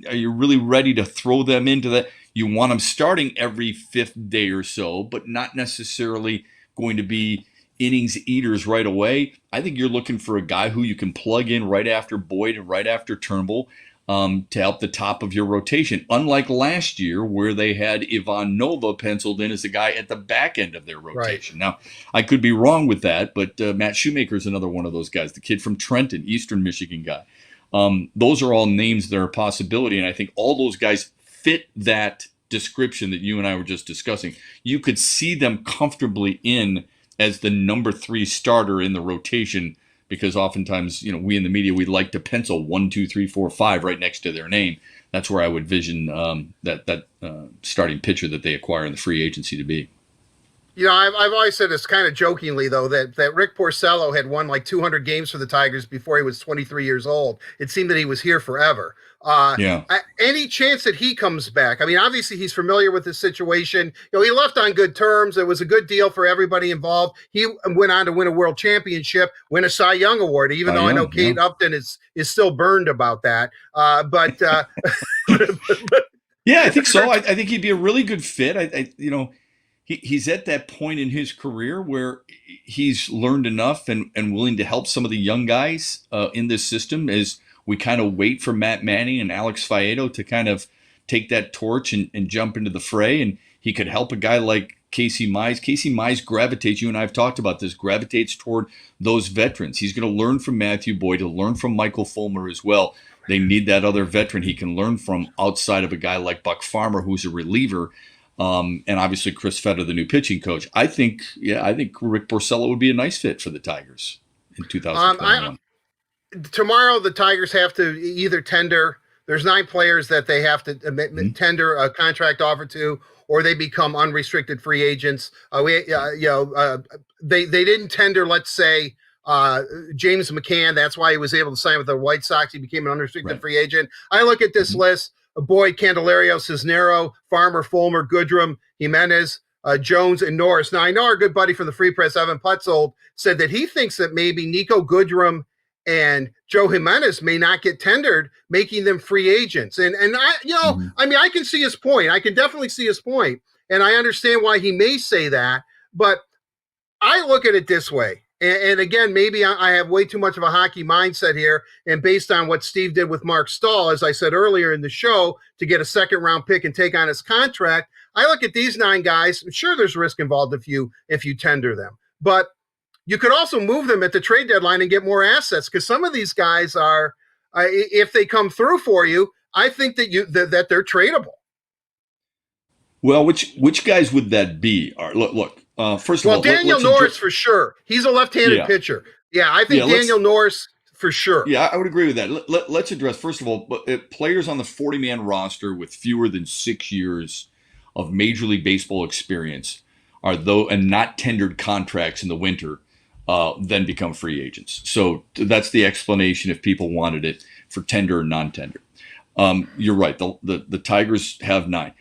are you really ready to throw them into that? You want them starting every 5th day or so, but not necessarily going to be innings eaters right away. I think you're looking for a guy who you can plug in right after Boyd and right after Turnbull to help the top of your rotation. Unlike last year where they had Ivan Nova penciled in as the guy at the back end of their rotation. Right. Now, I could be wrong with that, but Matt Shoemaker is another one of those guys, the kid from Trenton, Eastern Michigan guy. Those are all names that are a possibility, and I think all those guys fit that description that you and I were just discussing. You could see them comfortably in as the number 3 starter in the rotation, because oftentimes, we in the media, we like to pencil 1, 2, 3, 4, 5 right next to their name. That's where I would vision that starting pitcher that they acquire in the free agency to be. I've always said this kind of jokingly, though, that Rick Porcello had won like 200 games for the Tigers before he was 23 years old. It seemed that he was here forever. Any chance that he comes back? I mean, obviously he's familiar with the situation. He left on good terms. It was a good deal for everybody involved. He went on to win a world championship, win a Cy Young award, even though I know Kate Upton is still burned about that. Yeah, I think so. I think he'd be a really good fit. He's at that point in his career where he's learned enough and willing to help some of the young guys in this system as we kind of wait for Matt Manning and Alex Faedo to kind of take that torch and jump into the fray. And he could help a guy like Casey Mize. Casey Mize gravitates, you and I have talked about this, gravitates toward those veterans. He's going to learn from Matthew Boyd. He'll learn from Michael Fulmer as well. They need that other veteran he can learn from outside of a guy like Buck Farmer, who's a reliever. And obviously Chris Fetter, the new pitching coach. I think Rick Porcello would be a nice fit for the Tigers in 2021. Tomorrow, the Tigers have to either tender. There's 9 players that they have to tender a contract offer to, or they become unrestricted free agents. They didn't tender, let's say, James McCann. That's why he was able to sign with the White Sox. He became an unrestricted free agent. I look at this list. Boyd, Candelario, Cisnero, Farmer, Fulmer, Goodrum, Jimenez, Jones, and Norris. Now, I know our good buddy from the Free Press, Evan Putzold, said that he thinks that maybe Nico Goodrum and Joe Jimenez may not get tendered, making them free agents. And I can see his point. I can definitely see his point. And I understand why he may say that. But I look at it this way. And again, maybe I have way too much of a hockey mindset here. And based on what Steve did with Mark Stahl, as I said earlier in the show, to get a 2nd-round pick and take on his contract, I look at these 9 guys. Sure, there's risk involved if you tender them. But you could also move them at the trade deadline and get more assets, because some of these guys are, if they come through for you, I think that they're tradable. Well, which guys would that be? Look. First of all, Daniel Norris for sure. He's a left-handed pitcher. Yeah, I think Daniel Norris for sure. Yeah, I would agree with that. Let's address, first of all, players on the 40-man roster with fewer than 6 years of Major League Baseball experience and not tendered contracts in the winter, then become free agents. So that's the explanation if people wanted it for tender or non-tender. You're right. The Tigers have 9.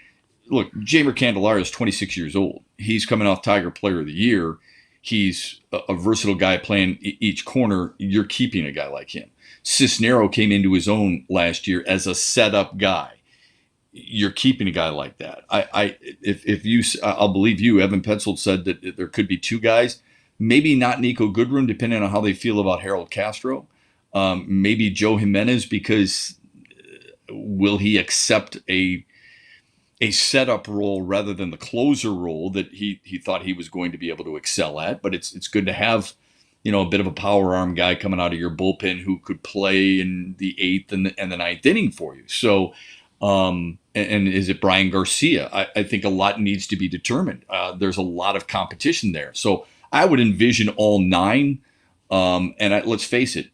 Look, Jeimer Candelario is 26 years old. He's coming off Tiger Player of the Year. He's a versatile guy playing each corner. You're keeping a guy like him. Cisnero came into his own last year as a setup guy. You're keeping a guy like that. I'll believe you. Evan Petzold said that there could be 2 guys. Maybe not Nico Goodrum, depending on how they feel about Harold Castro. Maybe Joe Jimenez, because will he accept a setup role rather than the closer role that he thought he was going to be able to excel at. But it's good to have, a bit of a power arm guy coming out of your bullpen who could play in the 8th and the 9th inning for you. So, and is it Brian Garcia? I think a lot needs to be determined. There's a lot of competition there. So I would envision all 9 Let's face it,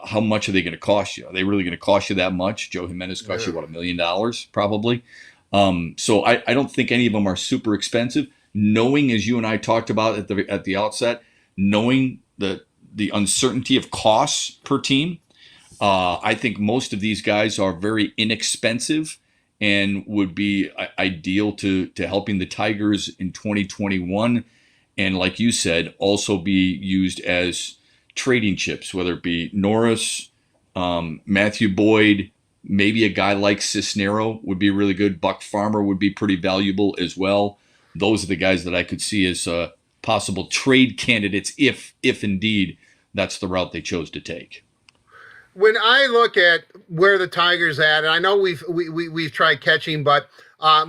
how much are they going to cost you? Are they really going to cost you that much? Joe Jimenez cost you, what, $1 million probably? So I don't think any of them are super expensive. Knowing, as you and I talked about at the outset, knowing the uncertainty of costs per team, I think most of these guys are very inexpensive and would be ideal to helping the Tigers in 2021. And like you said, also be used as trading chips, whether it be Norris, Matthew Boyd, maybe a guy like Cisnero would be really good. Buck Farmer would be pretty valuable as well. Those are the guys that I could see as possible trade candidates if indeed that's the route they chose to take. When I look at where the Tigers at, and I know we've tried catching, but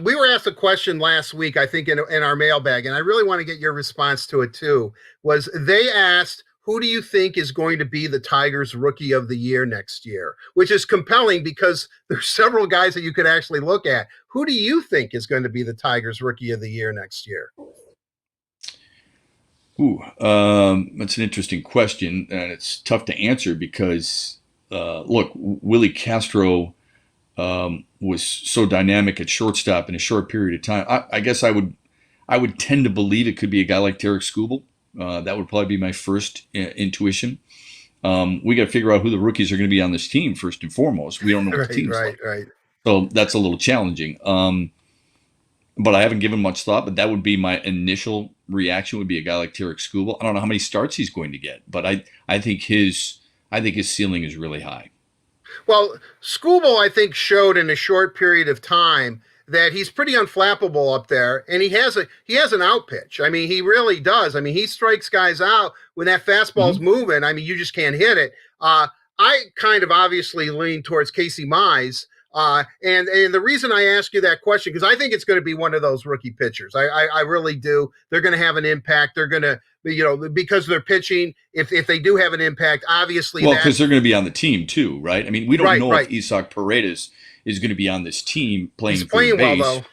we were asked a question last week, I think, in our mailbag, and I really want to get your response to it too. Was they asked, who do you think is going to be the Tigers Rookie of the Year next year? Which is compelling because there's several guys that you could actually look at. Who do you think is going to be the Tigers Rookie of the Year next year? That's an interesting question, and it's tough to answer because, look, Willie Castro was so dynamic at shortstop in a short period of time. I guess I would tend to believe it could be a guy like Derek Skubal. That would probably be my first intuition. We got to figure out who the rookies are going to be on this team first and foremost. We don't know what the team's like. Right. So that's a little challenging. But I haven't given much thought, but that would be my initial reaction would be a guy like Derek Skubal. I don't know how many starts he's going to get, but I think his ceiling is really high. Well, Skubal, I think, showed in a short period of time that he's pretty unflappable up there, and he has an out pitch. I mean, he really does. I mean, he strikes guys out when that fastball's moving. I mean, you just can't hit it. I kind of obviously lean towards Casey Mize. And the reason I ask you that question, because I think it's going to be one of those rookie pitchers. I really do. They're going to have an impact. They're going to, because they're pitching, if they do have an impact, obviously. Well, because they're going to be on the team too, right? I mean, we don't know right. if Isaac Paredes is going to be on this team playing. He's playing well,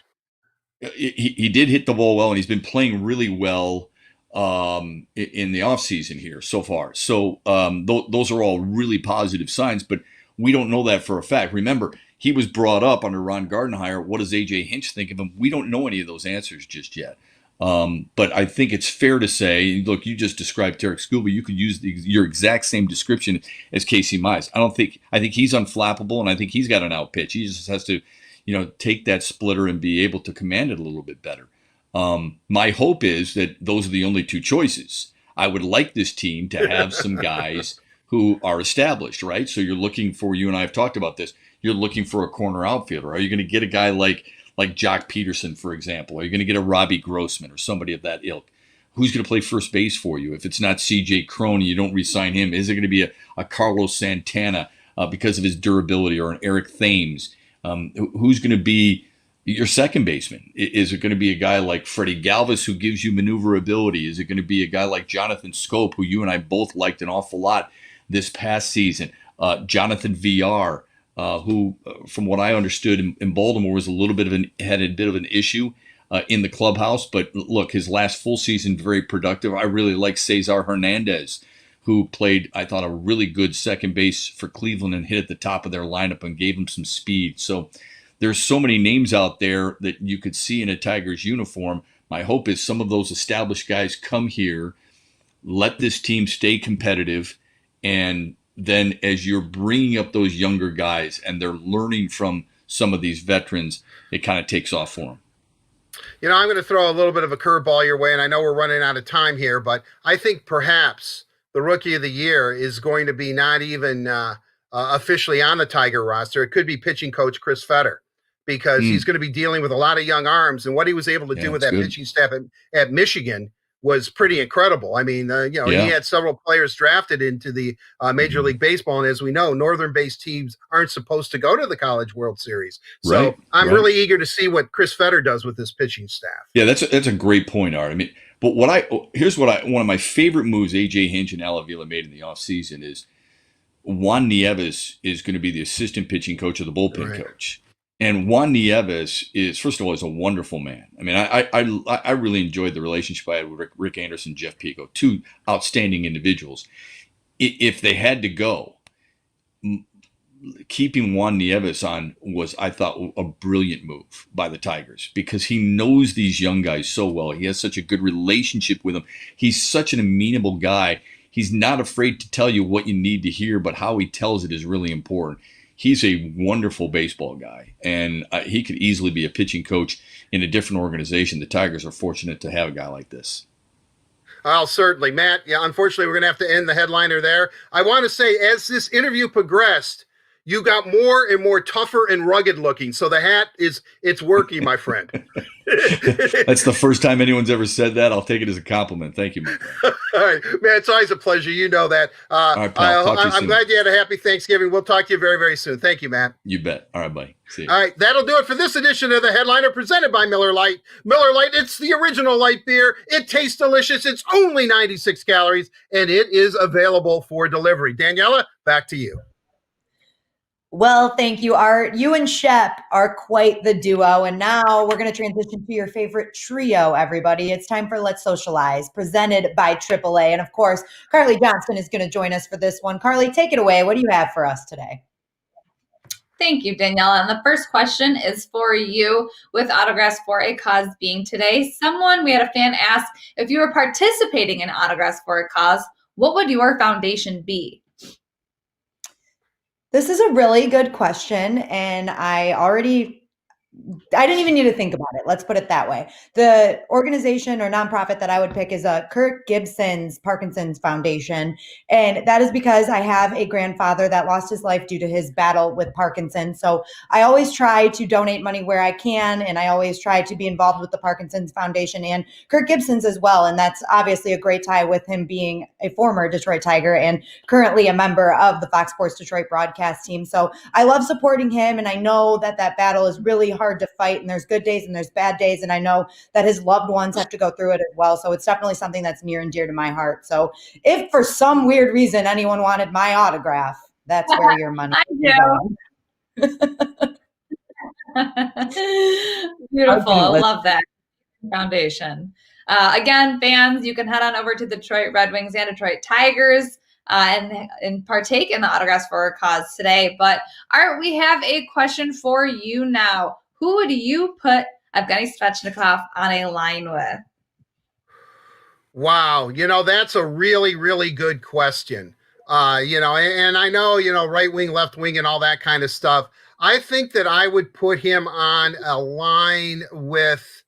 though. He did hit the ball well, and he's been playing really well in the offseason here so far. So those are all really positive signs, but we don't know that for a fact. Remember, he was brought up under Ron Gardenhire. What does A.J. Hinch think of him? We don't know any of those answers just yet. But I think it's fair to say, look, you just described Derek Skubal. You could use your exact same description as Casey Mize. I think he's unflappable, and I think he's got an out pitch. He just has to, take that splitter and be able to command it a little bit better. My hope is that those are the only two choices. I would like this team to have some guys who are established, right? So you're looking for, you and I have talked about this, you're looking for a corner outfielder. Are you going to get a guy like Jock Peterson, for example? Are you going to get a Robbie Grossman or somebody of that ilk? Who's going to play first base for you? If it's not C.J. Cron, you don't re-sign him. Is it going to be a Carlos Santana because of his durability, or an Eric Thames? Who's going to be your second baseman? Is it going to be a guy like Freddie Galvis who gives you maneuverability? Is it going to be a guy like Jonathan Scope, who you and I both liked an awful lot this past season? Jonathan VR, who, from what I understood in Baltimore, was had a bit of an issue in the clubhouse. But look, his last full season, very productive. I really like Cesar Hernandez, who played, I thought, a really good second base for Cleveland and hit at the top of their lineup and gave them some speed. So there's so many names out there that you could see in a Tigers uniform. My hope is some of those established guys come here, let this team stay competitive, and then as you're bringing up those younger guys and they're learning from some of these veterans, it kind of takes off for them. I'm going to throw a little bit of a curveball your way, and I know we're running out of time here, but I think perhaps the Rookie of the Year is going to be not even officially on the Tiger roster. It could be pitching coach Chris Fetter, because he's going to be dealing with a lot of young arms, and what he was able to do with that pitching staff at Michigan was pretty incredible. I mean, he had several players drafted into the Major League Baseball, and as we know, northern-based teams aren't supposed to go to the College World Series. So I'm really eager to see what Chris Fetter does with this pitching staff. Yeah, that's a great point, Art. I mean, but one of my favorite moves A.J. Hinch and Al Avila made in the offseason is Juan Nieves is going to be the assistant pitching coach of the bullpen coach. And Juan Nieves is, first of all, is a wonderful man. I mean, I really enjoyed the relationship I had with Rick Anderson, Jeff Pico, two outstanding individuals. if they had to go, keeping Juan Nieves on was, I thought, a brilliant move by the Tigers, because he knows these young guys so well. He has such a good relationship with them. He's such an amenable guy. He's not afraid to tell you what you need to hear, but how he tells it is really important. He's a wonderful baseball guy, and he could easily be a pitching coach in a different organization. The Tigers are fortunate to have a guy like this. Oh, certainly, Matt. Yeah, unfortunately, we're going to have to end the headliner there. I want to say, as this interview progressed, you got more and more tougher and rugged looking. So the hat it's working, my friend. That's the first time anyone's ever said that. I'll take it as a compliment. Thank you, my friend. All right, man, it's always a pleasure. You know that. All right, pal. Talk to you I'm soon. glad you had a happy Thanksgiving. We'll talk to you very, very soon. Thank you, Matt. You bet. All right, buddy. See you. All right, that'll do it for this edition of the Headliner, presented by Miller Lite. Miller Lite, it's the original light beer. It tastes delicious. It's only 96 calories, and it is available for delivery. Daniela, back to you. Well, thank you, Art. You and Shep are quite the duo. And now we're going to transition to your favorite trio, everybody. It's time for Let's Socialize, presented by AAA. And of course, Carly Johnston is going to join us for this one. Carly, take it away. What do you have for us today? Thank you, Daniela. And the first question is for you, with Autographs for a Cause being today. We had a fan ask, if you were participating in Autographs for a Cause, what would your foundation be? This is a really good question, and I didn't even need to think about it. Let's put it that way. The organization or nonprofit that I would pick is Kirk Gibson's Parkinson's Foundation. And that is because I have a grandfather that lost his life due to his battle with Parkinson's. So I always try to donate money where I can. And I always try to be involved with the Parkinson's Foundation and Kirk Gibson's as well. And that's obviously a great tie with him being a former Detroit Tiger and currently a member of the Fox Sports Detroit broadcast team. So I love supporting him. And I know that battle is really hard to fight, and there's good days and there's bad days, and I know that his loved ones have to go through it as well. So it's definitely something that's near and dear to my heart. So if for some weird reason anyone wanted my autograph, that's where your money is going. Beautiful. I love that foundation. Again, fans, you can head on over to the Detroit Red Wings and Detroit Tigers and partake in the Autographs for a Cause today. But Art, we have a question for you now. Who would you put Evgeny Svechnikov on a line with? Wow, that's a really, really good question. And I know, right wing, left wing, and all that kind of stuff. I think that I would put him on a line with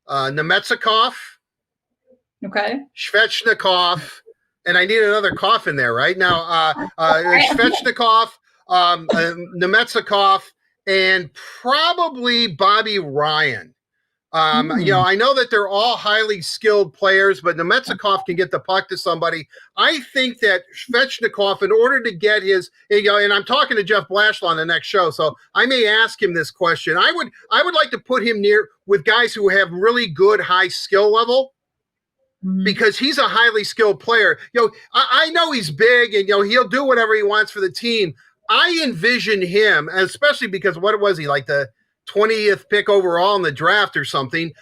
Nemetsakov. Okay. Svechnikov, and I need another cough in there right now. Svechnikov, Nemetsakov, and probably Bobby Ryan. I know that they're all highly skilled players, but Nemetsakov can get the puck to somebody. I think that Svechnikov, in order to get his, and I'm talking to Jeff Blashill on the next show, so I may ask him this question. I would like to put him near with guys who have really good high skill level, because he's a highly skilled player. I know he's big, and he'll do whatever he wants for the team. I envision him, especially because what was he, like the 20th pick overall in the draft or something,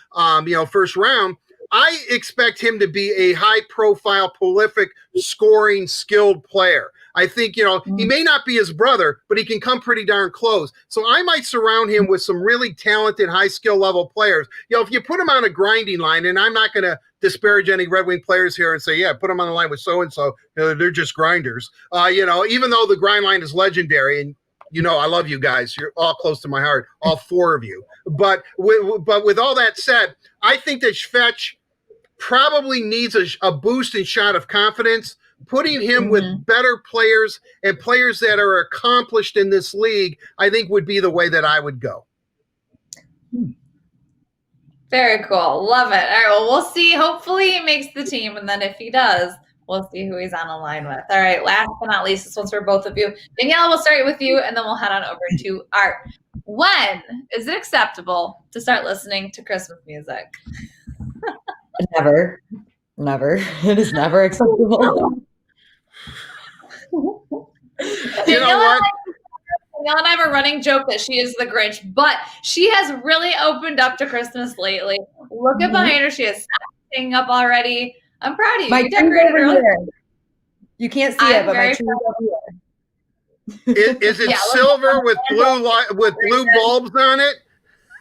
first round. I expect him to be a high-profile, prolific, scoring, skilled player. I think, he may not be his brother, but he can come pretty darn close. So I might surround him with some really talented, high-skill level players. If you put him on a grinding line, and I'm not going to disparage any Red Wing players here and say, yeah, put them on the line with so-and-so, they're just grinders. Even though the grind line is legendary, and I love you guys. You're all close to my heart, all four of you. But with all that said, I think that Svech probably needs a boost and shot of confidence. Putting him with better players and players that are accomplished in this league, I think would be the way that I would go. Very cool. Love it. All right, well, we'll see. Hopefully he makes the team, and then if he does, we'll see who he's on a line with. All right, last but not least, this one's for both of you. Danielle, we'll start with you, and then we'll head on over to Art. When is it acceptable to start listening to Christmas music? Never. It is never acceptable. You know what? Danielle and I have a running joke that she is the Grinch, but she has really opened up to Christmas lately. Look at behind her. She has something up already. I'm proud of you. My You decorated over early. here. You can't see I'm it, but my very tree is over here. Is it Yeah, look- silver with blue bulbs on it?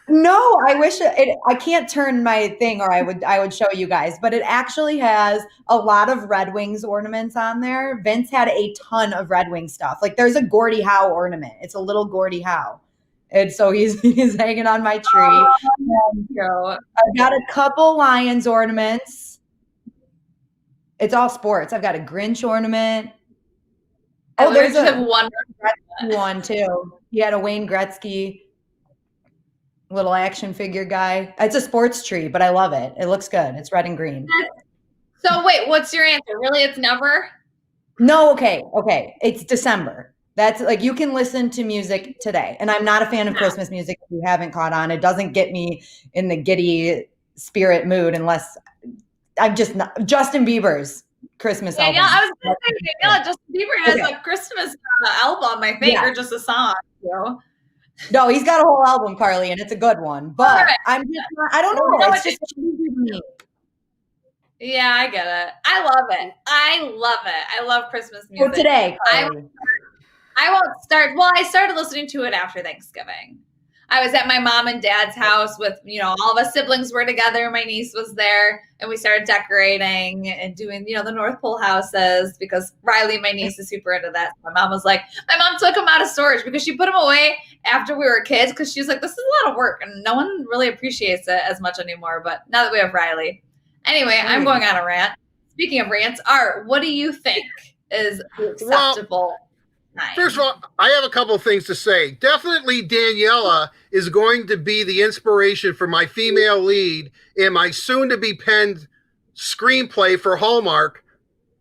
No, I wish I can't turn my thing, or I would show you guys, but it actually has a lot of Red Wings ornaments on there. Vince had a ton of Red Wing stuff. Like there's a Gordie Howe ornament. It's a little Gordie Howe. And so he's hanging on my tree. I've got a couple Lions ornaments. It's all sports. I've got a Grinch ornament. Oh, there's a one too. He had a Wayne Gretzky little action figure guy. It's a sports tree, but I love it. It looks good. It's red and green. So wait, what's your answer? Really, it's never? No, okay. It's December. That's like you can listen to music today. And I'm not a fan of Christmas music if you haven't caught on. It doesn't get me in the giddy spirit mood unless I'm just not Justin Bieber's Christmas album. Yeah, I was gonna say, Justin Bieber has a Christmas album, I think, or just a song. No, he's got a whole album, Carly, and it's a good one. But I don't know. It's just cheesy to me. Yeah, I get it. I love it. I love Christmas music. So today, Carly. I won't start. Well, I started listening to it after Thanksgiving. I was at my mom and dad's house with, all of us siblings were together. My niece was there, and we started decorating and doing, the North Pole houses because Riley, my niece, is super into that. My mom was like, my mom took them out of storage because she put them away after we were kids because she was like, this is a lot of work, and no one really appreciates it as much anymore. But now that we have Riley. Anyway, I'm going on a rant. Speaking of rants, Art, what do you think is acceptable? First of all, I have a couple of things to say. Definitely Daniela is going to be the inspiration for my female lead in my soon-to-be penned screenplay for Hallmark,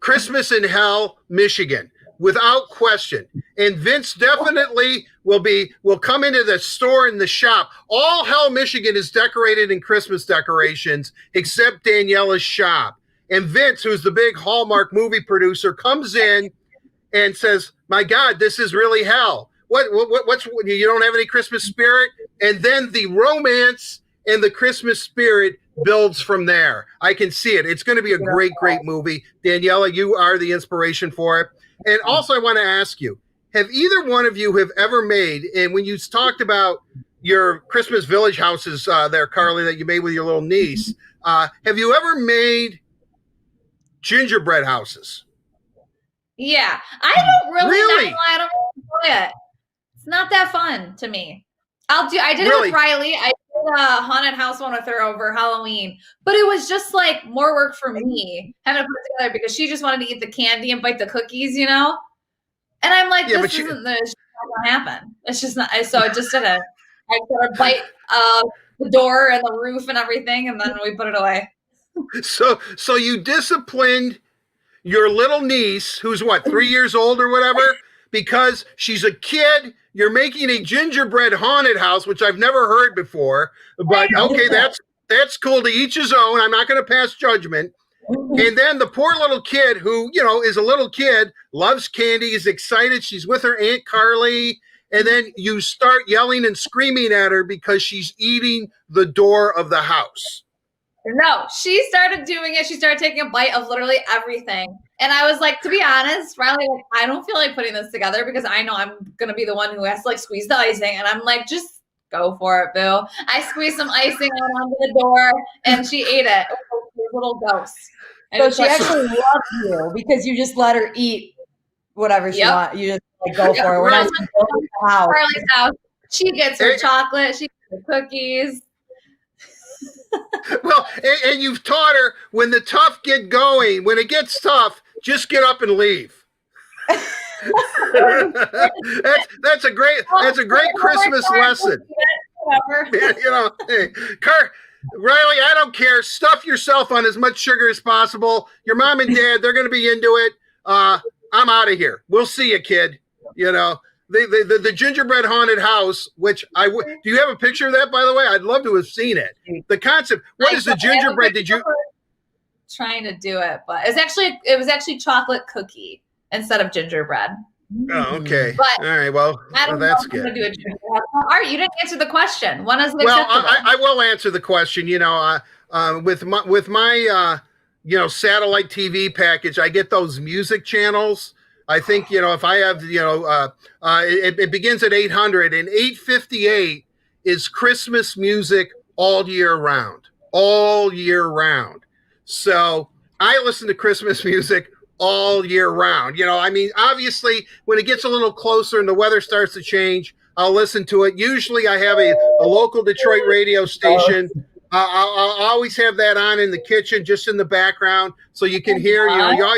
Christmas in Hell, Michigan, without question. And Vince definitely will come into the store and the shop. All Hell, Michigan is decorated in Christmas decorations except Daniela's shop. And Vince, who's the big Hallmark movie producer, comes in and says, my God, this is really hell. What's you don't have any Christmas spirit? And then the romance and the Christmas spirit builds from there. I can see it. It's going to be a great, great movie. Daniela, you are the inspiration for it. And also I want to ask you, have either one of you have ever made, and when you talked about your Christmas village houses there, Carly, that you made with your little niece, have you ever made gingerbread houses? Yeah, I don't really. I don't enjoy it. It's not that fun to me. I did it with Riley. I did a haunted house one with her over Halloween, but it was just like more work for me having to put it together because she just wanted to eat the candy and bite the cookies, And I'm like, this isn't not gonna happen. It's just not. So it just didn't. I sort of bite the door and the roof and everything, and then we put it away. So you disciplined your little niece, who's 3 years old or whatever, because she's a kid. You're making a gingerbread haunted house, which I've never heard before. But okay, that's cool. To each his own. I'm not going to pass judgment. And then the poor little kid, who is a little kid, loves candy, is excited. She's with her Aunt Carly, and then you start yelling and screaming at her because she's eating the door of the house. No, she started doing it. She started taking a bite of literally everything. And I was like, to be honest, Riley, I don't feel like putting this together because I know I'm going to be the one who has to squeeze the icing. And I'm like, just go for it, boo. I squeezed some icing onto the door and she ate it. It was a little ghost. So she actually loves you because you just let her eat whatever she wants. You just go for it. We're not going to the house. Carly's house. She gets her chocolate. She gets her cookies. Well, and you've taught her when the tough get going, when it gets tough, just get up and leave. that's a great Christmas lesson. Hey, Riley, I don't care. Stuff yourself on as much sugar as possible. Your mom and dad, they're going to be into it. I'm out of here. We'll see you, kid. The gingerbread haunted house, which do you have a picture of that, by the way? I'd love to have seen it. The concept. What is the gingerbread? Did you trying to do it? But it was actually chocolate cookie instead of gingerbread. Oh, okay. But all right. Well, that's good. Do Art, you didn't answer the question. When is it well, acceptable? I will answer the question. With my satellite TV package, I get those music channels. I think, if I have, it begins at 800 and 858 is Christmas music all year round. So I listen to Christmas music all year round. Obviously when it gets a little closer and the weather starts to change, I'll listen to it. Usually I have a local Detroit radio station. I'll always have that on in the kitchen, just in the background, so you can hear,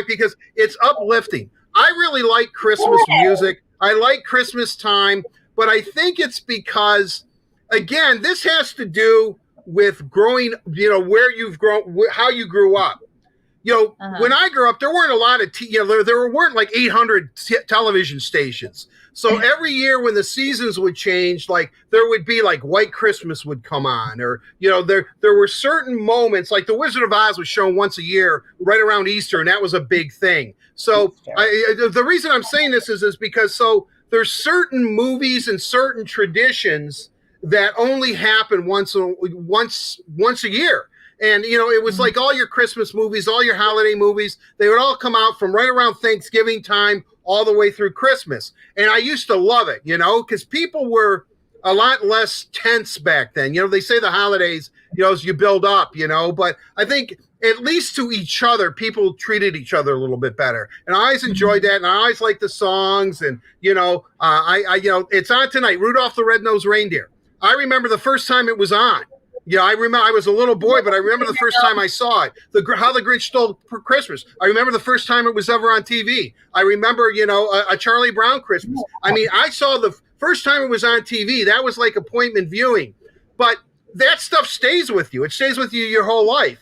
because it's uplifting. I really like Christmas music. I like Christmas time, but I think it's because, again, this has to do with growing, where you've grown, how you grew up. When I grew up, there weren't a lot of, there weren't like 800 television stations. So every year when the seasons would change, like there would be like White Christmas would come on, or, there were certain moments, like the Wizard of Oz was shown once a year right around Easter, and that was a big thing. So the reason I'm saying this is because there's certain movies and certain traditions that only happen once a year. And, it was like all your Christmas movies, all your holiday movies, they would all come out from right around Thanksgiving time all the way through Christmas. And I used to love it, because people were a lot less tense back then. They say the holidays, as you build up, but I think at least to each other, people treated each other a little bit better. And I always enjoyed that. And I always liked the songs. And, it's on tonight, Rudolph the Red-Nosed Reindeer. I remember the first time it was on. I remember I was a little boy, but I remember the first time I saw it, How the Grinch Stole Christmas. I remember the first time it was ever on TV. I remember, a Charlie Brown Christmas. I mean, I saw the first time it was on TV. That was like appointment viewing. But that stuff stays with you. It stays with you your whole life,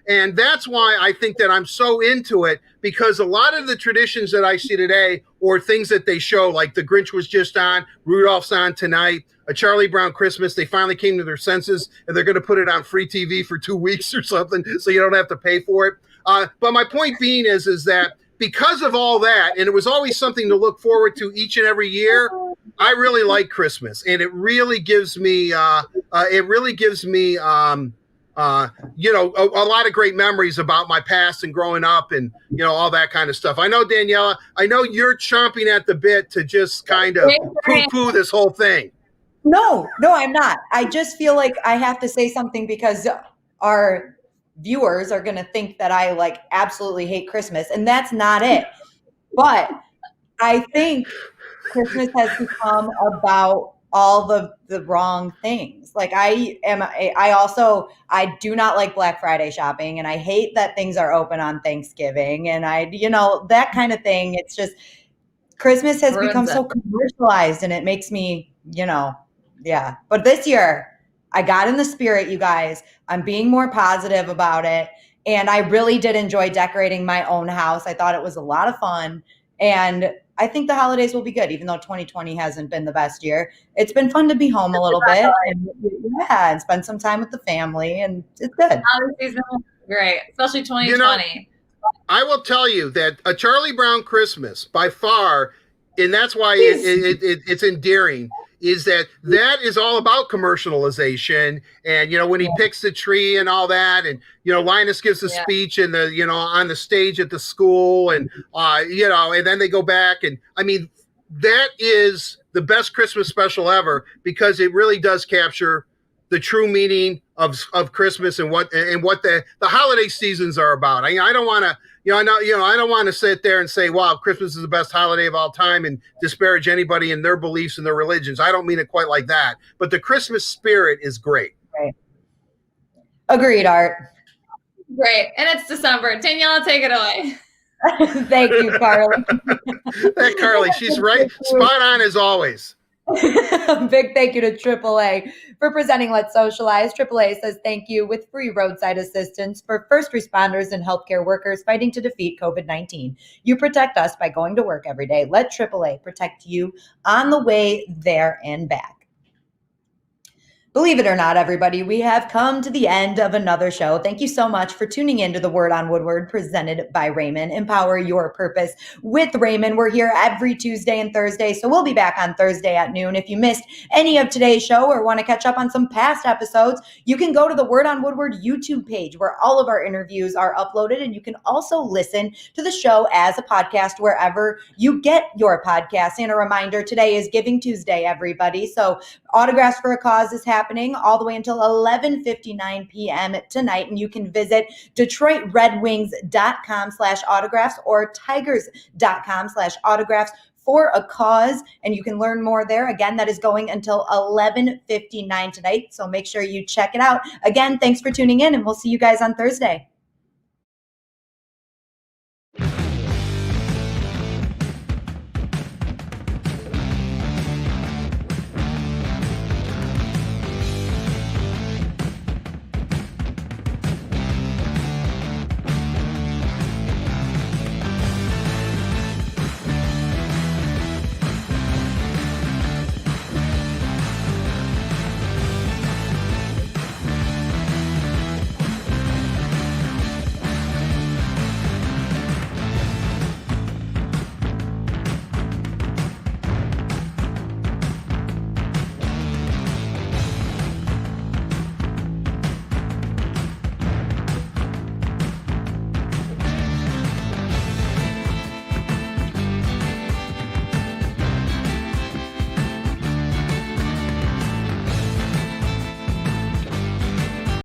And that's why I think that I'm so into it, because a lot of the traditions that I see today, or things that they show, like the Grinch was just on, Rudolph's on tonight, a Charlie Brown Christmas, they finally came to their senses and they're going to put it on free TV for 2 weeks or something, so you don't have to pay for it. But my point being is that because of all that, and it was always something to look forward to each and every year, I really like Christmas, and it really gives me, a lot of great memories about my past and growing up, and all that kind of stuff. I know, Daniela, you're chomping at the bit to just kind of poo-poo this whole thing. No, I'm not. I just feel like I have to say something because our viewers are going to think that I absolutely hate Christmas, and that's not it. But I think Christmas has become about all the wrong things. I do not like Black Friday shopping, and I hate that things are open on Thanksgiving, and that kind of thing. It's just Christmas has become so commercialized, and it makes me, yeah. But this year I got in the spirit, you guys. I'm being more positive about it. And I really did enjoy decorating my own house. I thought it was a lot of fun. And I think the holidays will be good, even though 2020 hasn't been the best year. It's been fun to be home a little bit and spend some time with the family, and it's good. Great, especially 2020. I will tell you that a Charlie Brown Christmas, by far, and that's why it's endearing, is that is all about commercialization. And, when he picks the tree and all that, and, Linus gives a speech and on the stage at the school, and, and then they go back. And I mean, that is the best Christmas special ever, because it really does capture the true meaning of Christmas and what the holiday seasons are about. I don't want to, I don't want to sit there and say, wow, Christmas is the best holiday of all time, and disparage anybody in their beliefs and their religions. I don't mean it quite like that. But the Christmas spirit is great. Right. Agreed, Art. Great. And it's December. Daniela, take it away. Thank you, Carly. That Carly, she's right. Spot on as always. Big thank you to AAA for presenting Let's Socialize. AAA says thank you with free roadside assistance for first responders and healthcare workers fighting to defeat COVID-19. You protect us by going to work every day. Let AAA protect you on the way there and back. Believe it or not, everybody, we have come to the end of another show. Thank you so much for tuning in to the Word on Woodward presented by Raymond. Empower your purpose with Raymond. We're here every Tuesday and Thursday, so we'll be back on Thursday at noon. If you missed any of today's show or want to catch up on some past episodes, you can go to the Word on Woodward YouTube page where all of our interviews are uploaded, and you can also listen to the show as a podcast wherever you get your podcasts. And a reminder, today is Giving Tuesday, everybody. So Autographs for a Cause is happening all the way until 11:59 p.m. tonight, and you can visit DetroitRedWings.com/autographs or Tigers.com/autographs for a cause, and you can learn more there. Again, that is going until 11:59 tonight, so make sure you check it out. Again, thanks for tuning in, and we'll see you guys on Thursday.